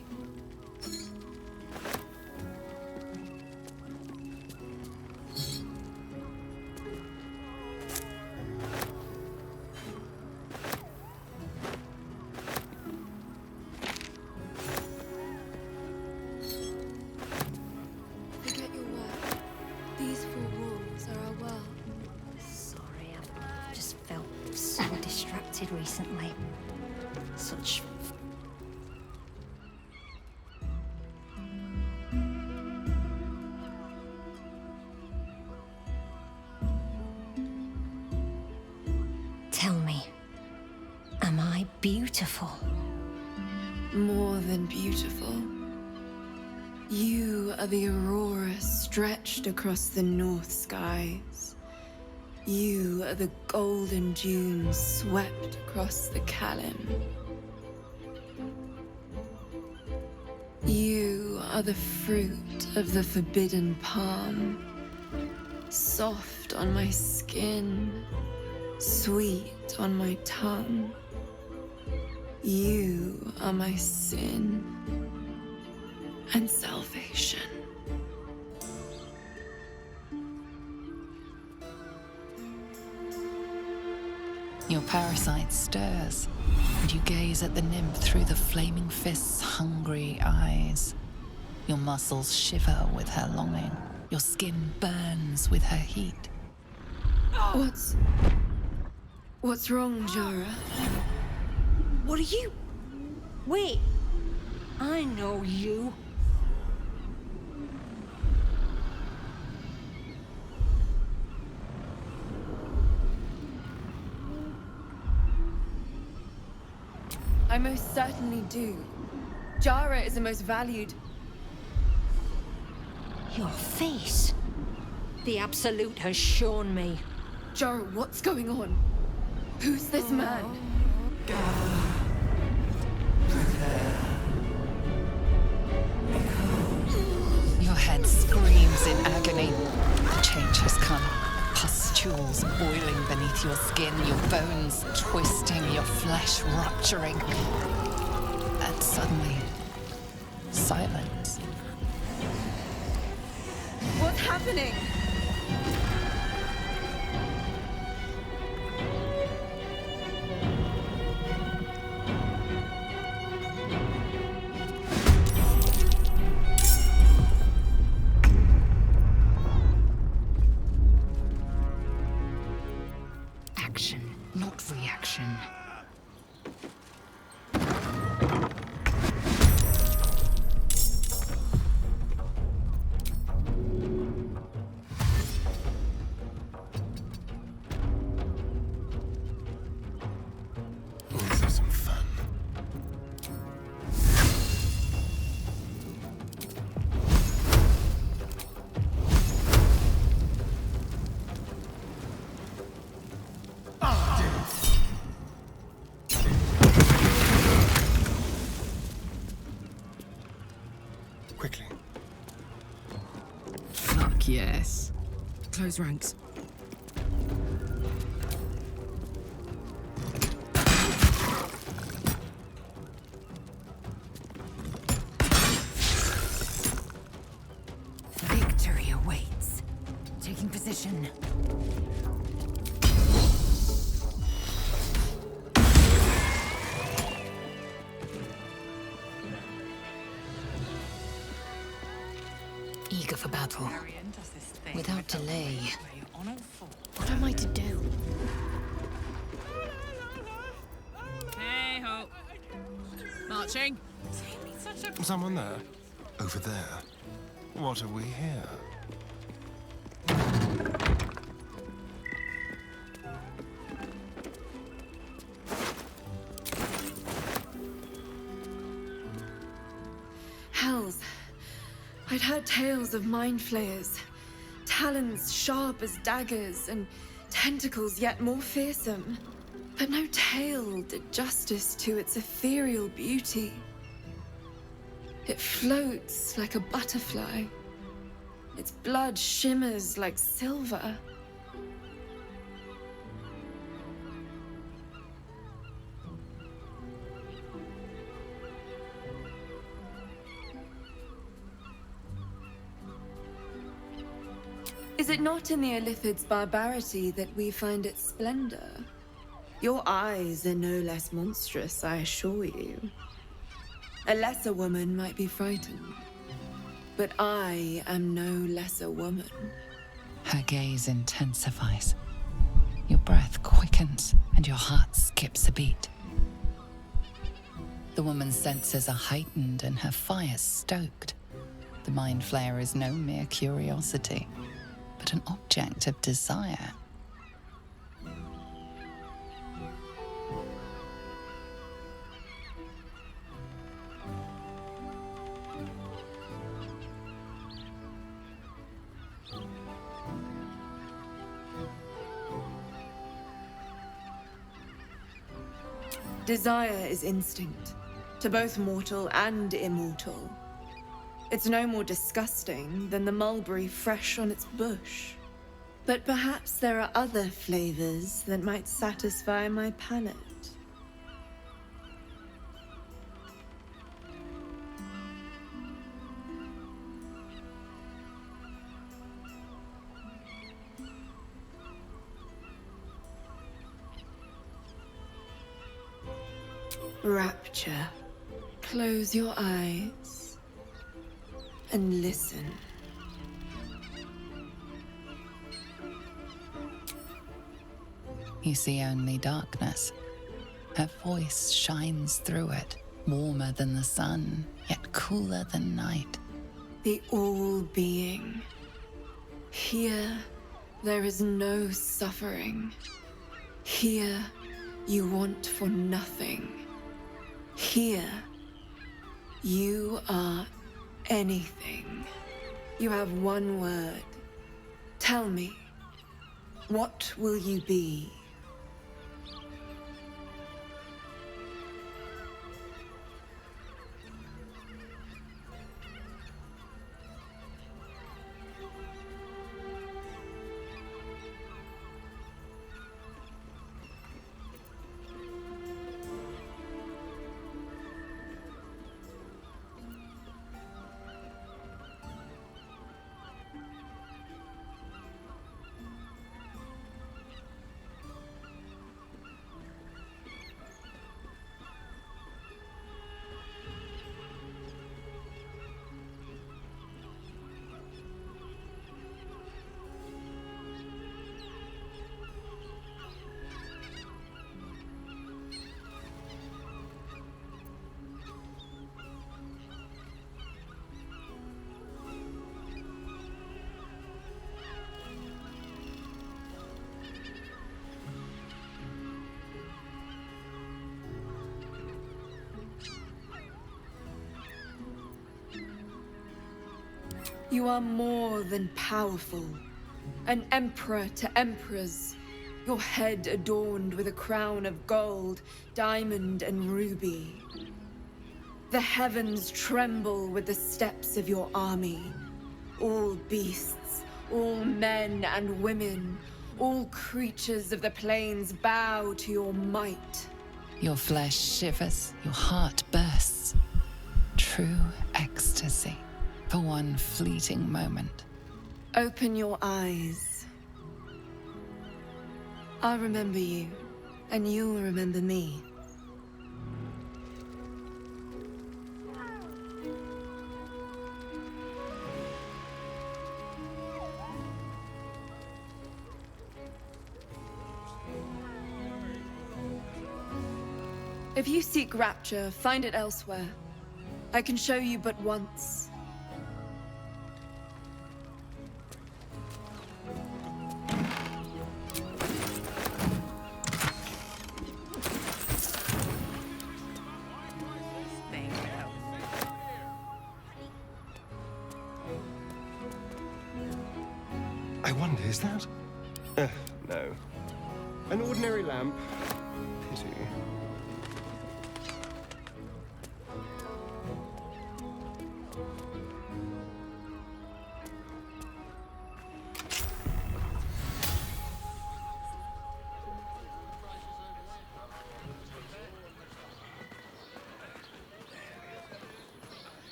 Speaker 13: Forget your work. These four walls are our world.
Speaker 14: Sorry, I've just felt so distracted recently. Such Tell me, am I beautiful?
Speaker 13: More than beautiful. You are the aurora stretched across the north skies. You are the golden dunes swept across the Kalim. You are the fruit of the forbidden palm, soft on my skin, sweet on my tongue. You are my sin and salvation.
Speaker 12: Your parasite stirs, and you gaze at the nymph through the flaming fist's hungry eyes. Your muscles shiver with her longing. Your skin burns with her heat.
Speaker 13: What's wrong, Jara?
Speaker 22: What are you? Wait, I know you.
Speaker 13: I most certainly do. Jara is the most valued.
Speaker 22: Your face. The Absolute has shown me.
Speaker 13: Jara, what's going on? Who's this man?
Speaker 12: Your head screams in agony. The change has come. Pustules boiling beneath your skin, your bones twisting, your flesh rupturing. And suddenly, silence.
Speaker 8: What's happening?
Speaker 15: Action, not reaction.
Speaker 2: Let's have some fun. Quickly.
Speaker 6: Fuck yes. Close ranks.
Speaker 15: Victory awaits. Taking position. Eager for battle. Without delay.
Speaker 14: What am I to do?
Speaker 6: Hey ho. Marching.
Speaker 2: Someone there? Over there? What are we here?
Speaker 13: Hells. I'd heard tales of mind flayers. Talons sharp as daggers and tentacles yet more fearsome. But no tale did justice to its ethereal beauty. It floats like a butterfly. Its blood shimmers like silver. Is it not in the Illithid's barbarity that we find its splendor? Your eyes are no less monstrous, I assure you. A lesser woman might be frightened, but I am no lesser woman.
Speaker 12: Her gaze intensifies. Your breath quickens and your heart skips a beat. The woman's senses are heightened and her fire stoked. The mind flayer is no mere curiosity, but an object of desire.
Speaker 13: Desire is instinct, to both mortal and immortal. It's no more disgusting than the mulberry fresh on its bush. But perhaps there are other flavors that might satisfy my palate. Rapture. Close your eyes and listen.
Speaker 12: You see only darkness. Her voice shines through it, warmer than the sun, yet cooler than night.
Speaker 13: The all-being. Here, there is no suffering. Here, you want for nothing. Here, you are anything. You have one word. Tell me, what will you be? You are more than powerful. An emperor to emperors. Your head adorned with a crown of gold, diamond, and ruby. The heavens tremble with the steps of your army. All beasts, all men and women, all creatures of the plains bow to your might.
Speaker 12: Your flesh shivers, your heart bursts. True ecstasy for one fleeting moment.
Speaker 13: Open your eyes. I'll remember you, and you'll remember me. If you seek rapture, find it elsewhere. I can show you but once.
Speaker 2: I wonder, is that? No. An ordinary lamp. Pity.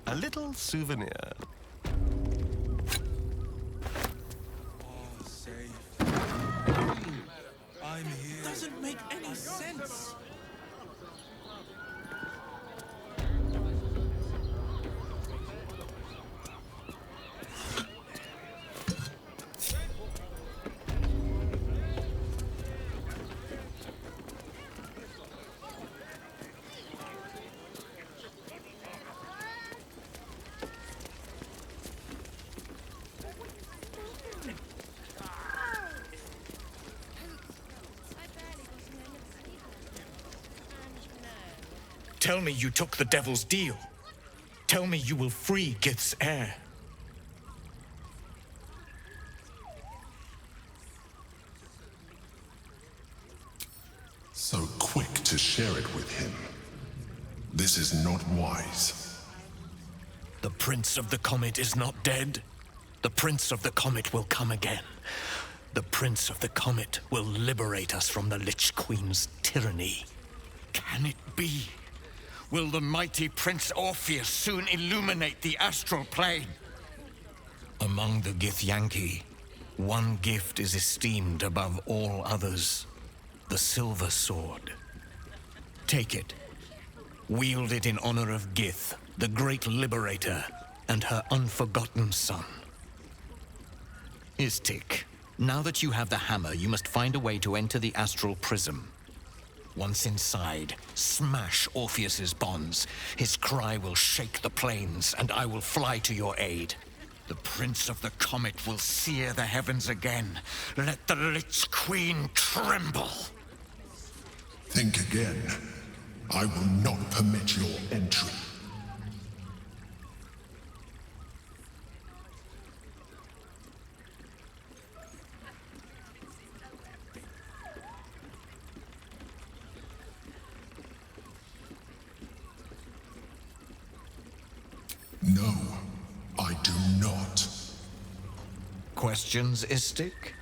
Speaker 2: A little souvenir.
Speaker 4: I'm here. Doesn't make any sense.
Speaker 17: Tell me you took the devil's deal. Tell me you will free Gith's heir.
Speaker 18: So quick to share it with him. This is not wise.
Speaker 17: The Prince of the Comet is not dead. The Prince of the Comet will come again. The Prince of the Comet will liberate us from the Lich Queen's tyranny. Can it be? Will the mighty Prince Orpheus soon illuminate the astral plane? Among the Githyanki, one gift is esteemed above all others. The Silver Sword. Take it. Wield it in honor of Gith, the great liberator, and her unforgotten son. Istik, now that you have the hammer, you must find a way to enter the astral prism. Once inside, smash Orpheus's bonds. His cry will shake the plains, and I will fly to your aid. The Prince of the Comet will sear the heavens again. Let the Lich Queen tremble.
Speaker 18: Think again. I will not permit your entry. No, I do not.
Speaker 17: Questions, Istik?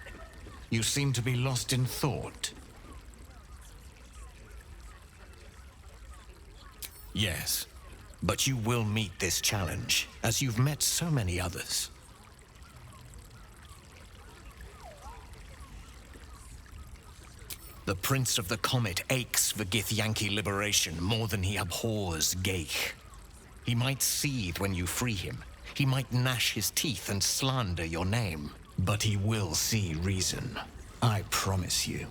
Speaker 17: You seem to be lost in thought. Yes, but you will meet this challenge, as you've met so many others. The Prince of the Comet aches for Githyanki liberation more than he abhors Geich. He might seethe when you free him. He might gnash his teeth and slander your name. But he will see reason. I promise you.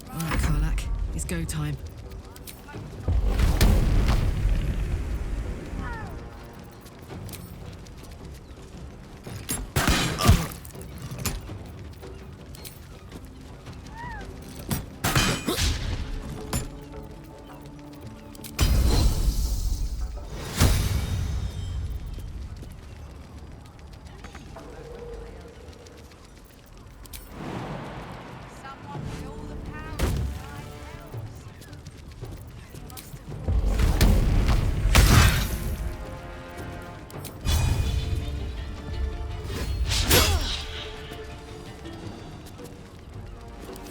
Speaker 6: Alright, Kith'rak, it's go time.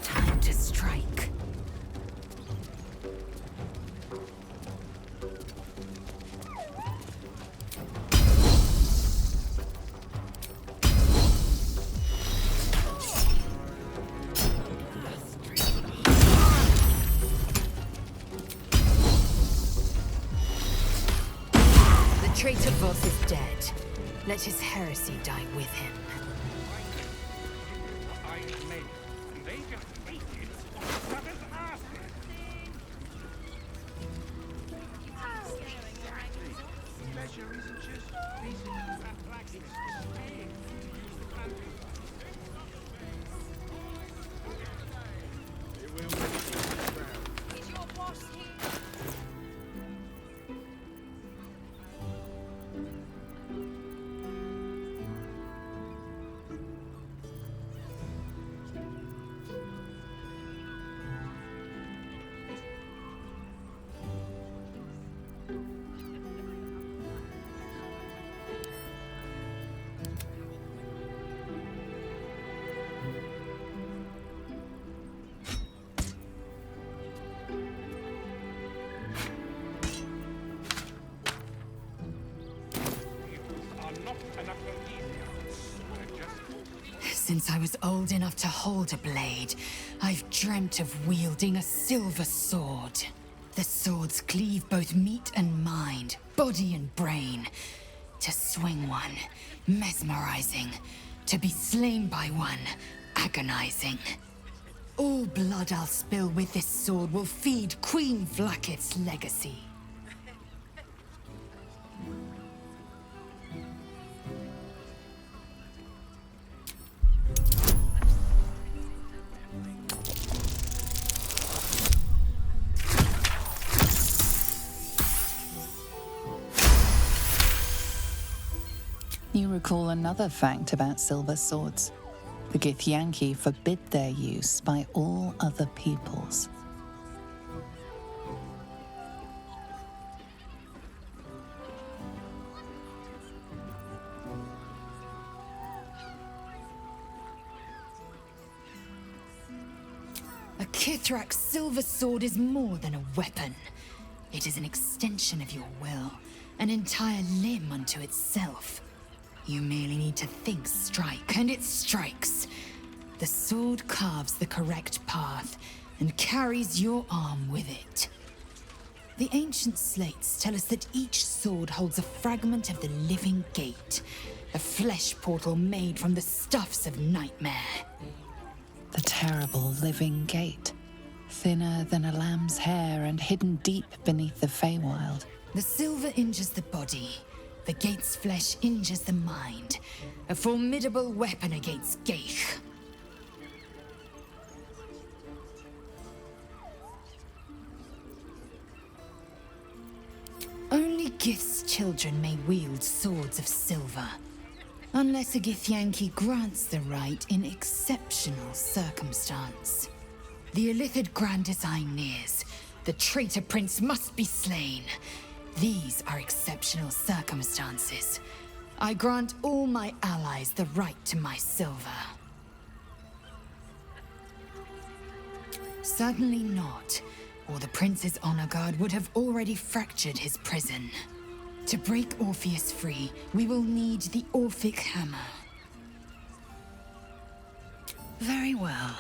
Speaker 15: Time to strike. The traitor Voss is dead. Let his heresy die with him.
Speaker 10: I made, and they just ate it. That is us. Pleasure isn't just business.
Speaker 20: Is your boss here?
Speaker 15: Since I was old enough to hold a blade, I've dreamt of wielding a silver sword. The swords cleave both meat and mind, body and brain. To swing one, mesmerizing. To be slain by one, agonizing. All blood I'll spill with this sword will feed Queen Vlakith's legacy.
Speaker 12: You recall another fact about silver swords. The Githyanki forbid their use by all other peoples.
Speaker 15: A Kith'rak silver sword is more than a weapon. It is an extension of your will, an entire limb unto itself. You merely need to think strike, and it strikes. The sword carves the correct path and carries your arm with it. The ancient slates tell us that each sword holds a fragment of the living gate, a flesh portal made from the stuffs of nightmare.
Speaker 12: The terrible living gate, thinner than a lamb's hair and hidden deep beneath the Feywild.
Speaker 15: The silver injures the body. The gate's flesh injures the mind. A formidable weapon against Geich. Only Gith's children may wield swords of silver. Unless a Githyanki grants the right in exceptional circumstance. The Illithid grand design nears. The traitor prince must be slain. These are exceptional circumstances. I grant all my allies the right to my silver. Certainly not, or the Prince's honor guard would have already fractured his prison. To break Orpheus free, we will need the Orphic Hammer. Very well.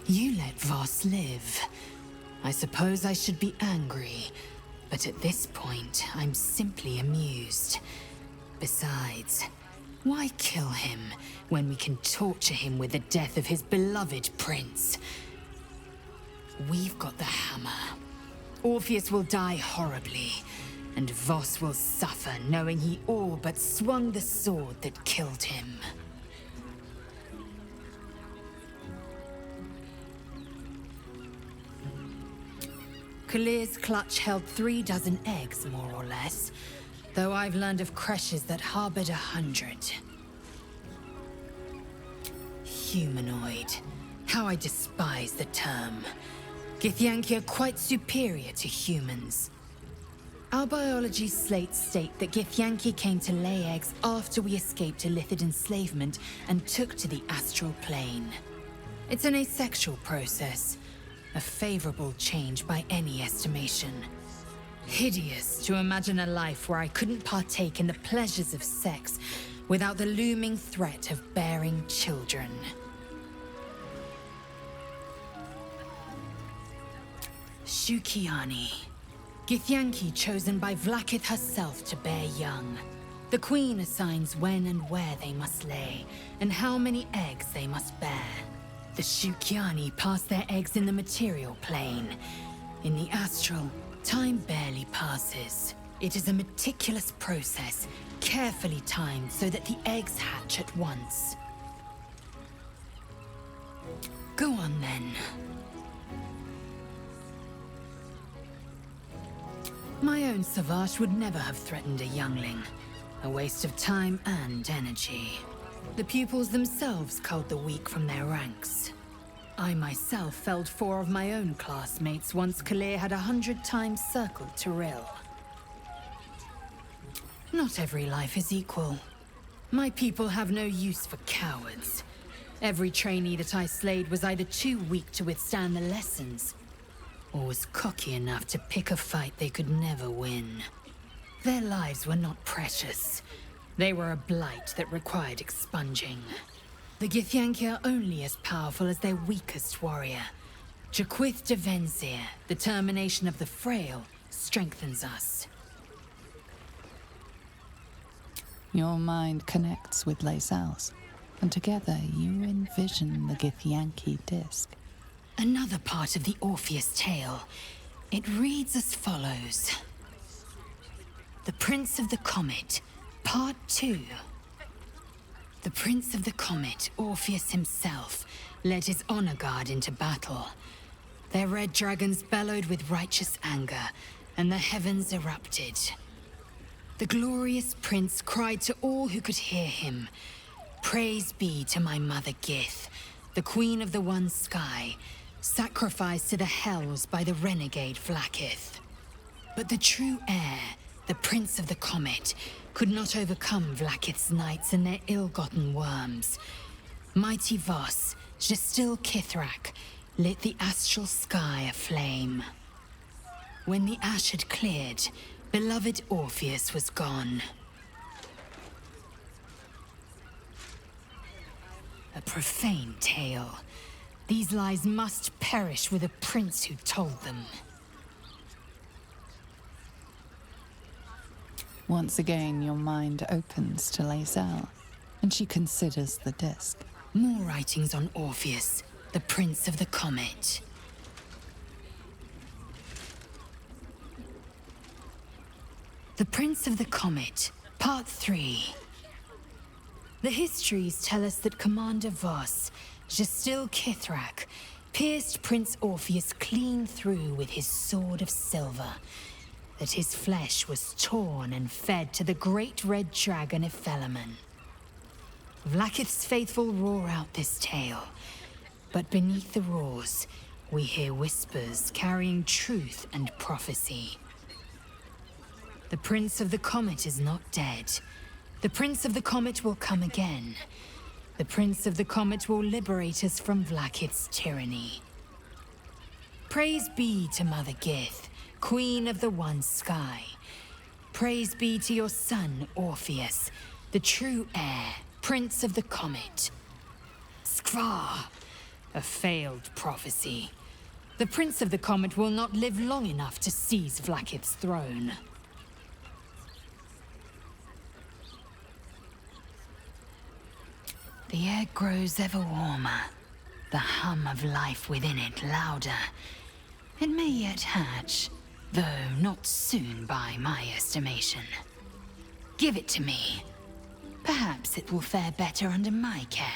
Speaker 15: You let Voss live. I suppose I should be angry, but at this point, I'm simply amused. Besides, why kill him when we can torture him with the death of his beloved prince? We've got the hammer. Orpheus will die horribly, and Voss will suffer knowing he all but swung the sword that killed him. Kalir's clutch held 36 eggs, more or less, though I've learned of creches that harbored 100. Humanoid. How I despise the term. Githyanki are quite superior to humans. Our biology slates state that Githyanki came to lay eggs after we escaped Illithid enslavement and took to the astral plane. It's an asexual process. A favorable change by any estimation. Hideous to imagine a life where I couldn't partake in the pleasures of sex without the looming threat of bearing children. Shukiani. Githyanki chosen by Vlaakith herself to bear young. The Queen assigns when and where they must lay, and how many eggs they must bear. The Shukiani pass their eggs in the material plane. In the astral, time barely passes. It is a meticulous process, carefully timed so that the eggs hatch at once. Go on then. My own Savage would never have threatened a youngling. A waste of time and energy. The pupils themselves culled the weak from their ranks. I myself felled 4 of my own classmates once Kalir had 100 times circled Tyrell. Not every life is equal. My people have no use for cowards. Every trainee that I slayed was either too weak to withstand the lessons, or was cocky enough to pick a fight they could never win. Their lives were not precious. They were a blight that required expunging. The Githyanki are only as powerful as their weakest warrior. Jaquith de Venzir, the termination of the frail, strengthens us.
Speaker 12: Your mind connects with Lae'zel's, and together you envision the Githyanki disc.
Speaker 15: Another part of the Orpheus tale. It reads as follows. The Prince of the Comet, Part 2. The Prince of the Comet, Orpheus himself, led his honor guard into battle. Their red dragons bellowed with righteous anger, and the heavens erupted. The glorious prince cried to all who could hear him, "Praise be to my mother Gith, the queen of the one sky, sacrificed to the hells by the renegade Vlaakith." But the true heir, the Prince of the Comet, could not overcome Vlaakith's knights and their ill-gotten worms. Mighty Voss, still Kith'rak, lit the astral sky aflame. When the ash had cleared, beloved Orpheus was gone. A profane tale. These lies must perish with a prince who told them.
Speaker 12: Once again, your mind opens to Lae'zel, and she considers the disc.
Speaker 15: More writings on Orpheus, the Prince of the Comet. The Prince of the Comet, Part 3. The histories tell us that Commander Voss, still Kith'rak, pierced Prince Orpheus clean through with his sword of silver. that his flesh was torn and fed to the great red dragon Ifelaman. Vlaakith's faithful roar out this tale, but beneath the roars, we hear whispers carrying truth and prophecy. The Prince of the Comet is not dead. The Prince of the Comet will come again. The Prince of the Comet will liberate us from Vlaakith's tyranny. Praise be to Mother Gith, Queen of the One Sky. Praise be to your son, Orpheus, the true heir, Prince of the Comet. Skvar, a failed prophecy. The Prince of the Comet will not live long enough to seize Vlaakith's throne. The air grows ever warmer, the hum of life within it louder. It may yet hatch, though not soon by my estimation. Give it to me. Perhaps it will fare better under my care.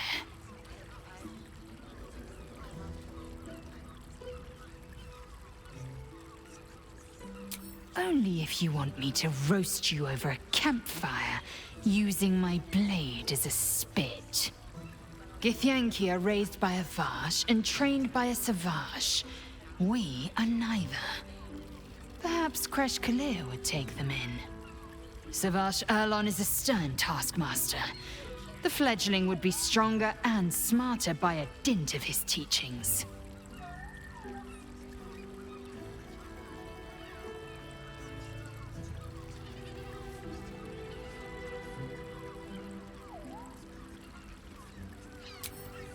Speaker 15: Only if you want me to roast you over a campfire, using my blade as a spit. Githyanki are raised by a Vash and trained by a Savage. We are neither. Perhaps Kresh Kalir would take them in. Savage Erlon is a stern taskmaster. The fledgling would be stronger and smarter by a dint of his teachings.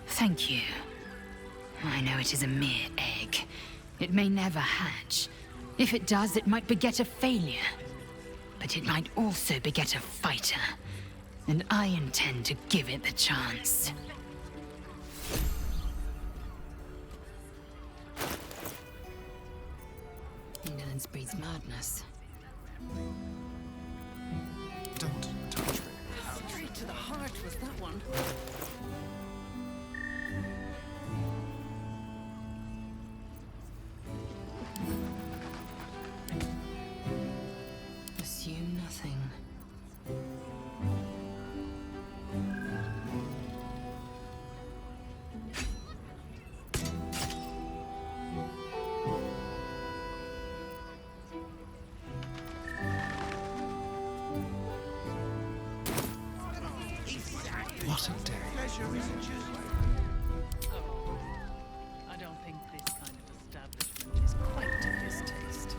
Speaker 15: Thank you. I know it is a mere egg. It may never hatch. If it does, it might beget a failure. But it might also beget a fighter. And I intend to give it the chance. Indolence breeds madness.
Speaker 2: Don't touch me.
Speaker 6: Straight to the heart was that one.
Speaker 15: Assume nothing.
Speaker 2: What a day.
Speaker 11: I don't think this kind of establishment is quite to his taste.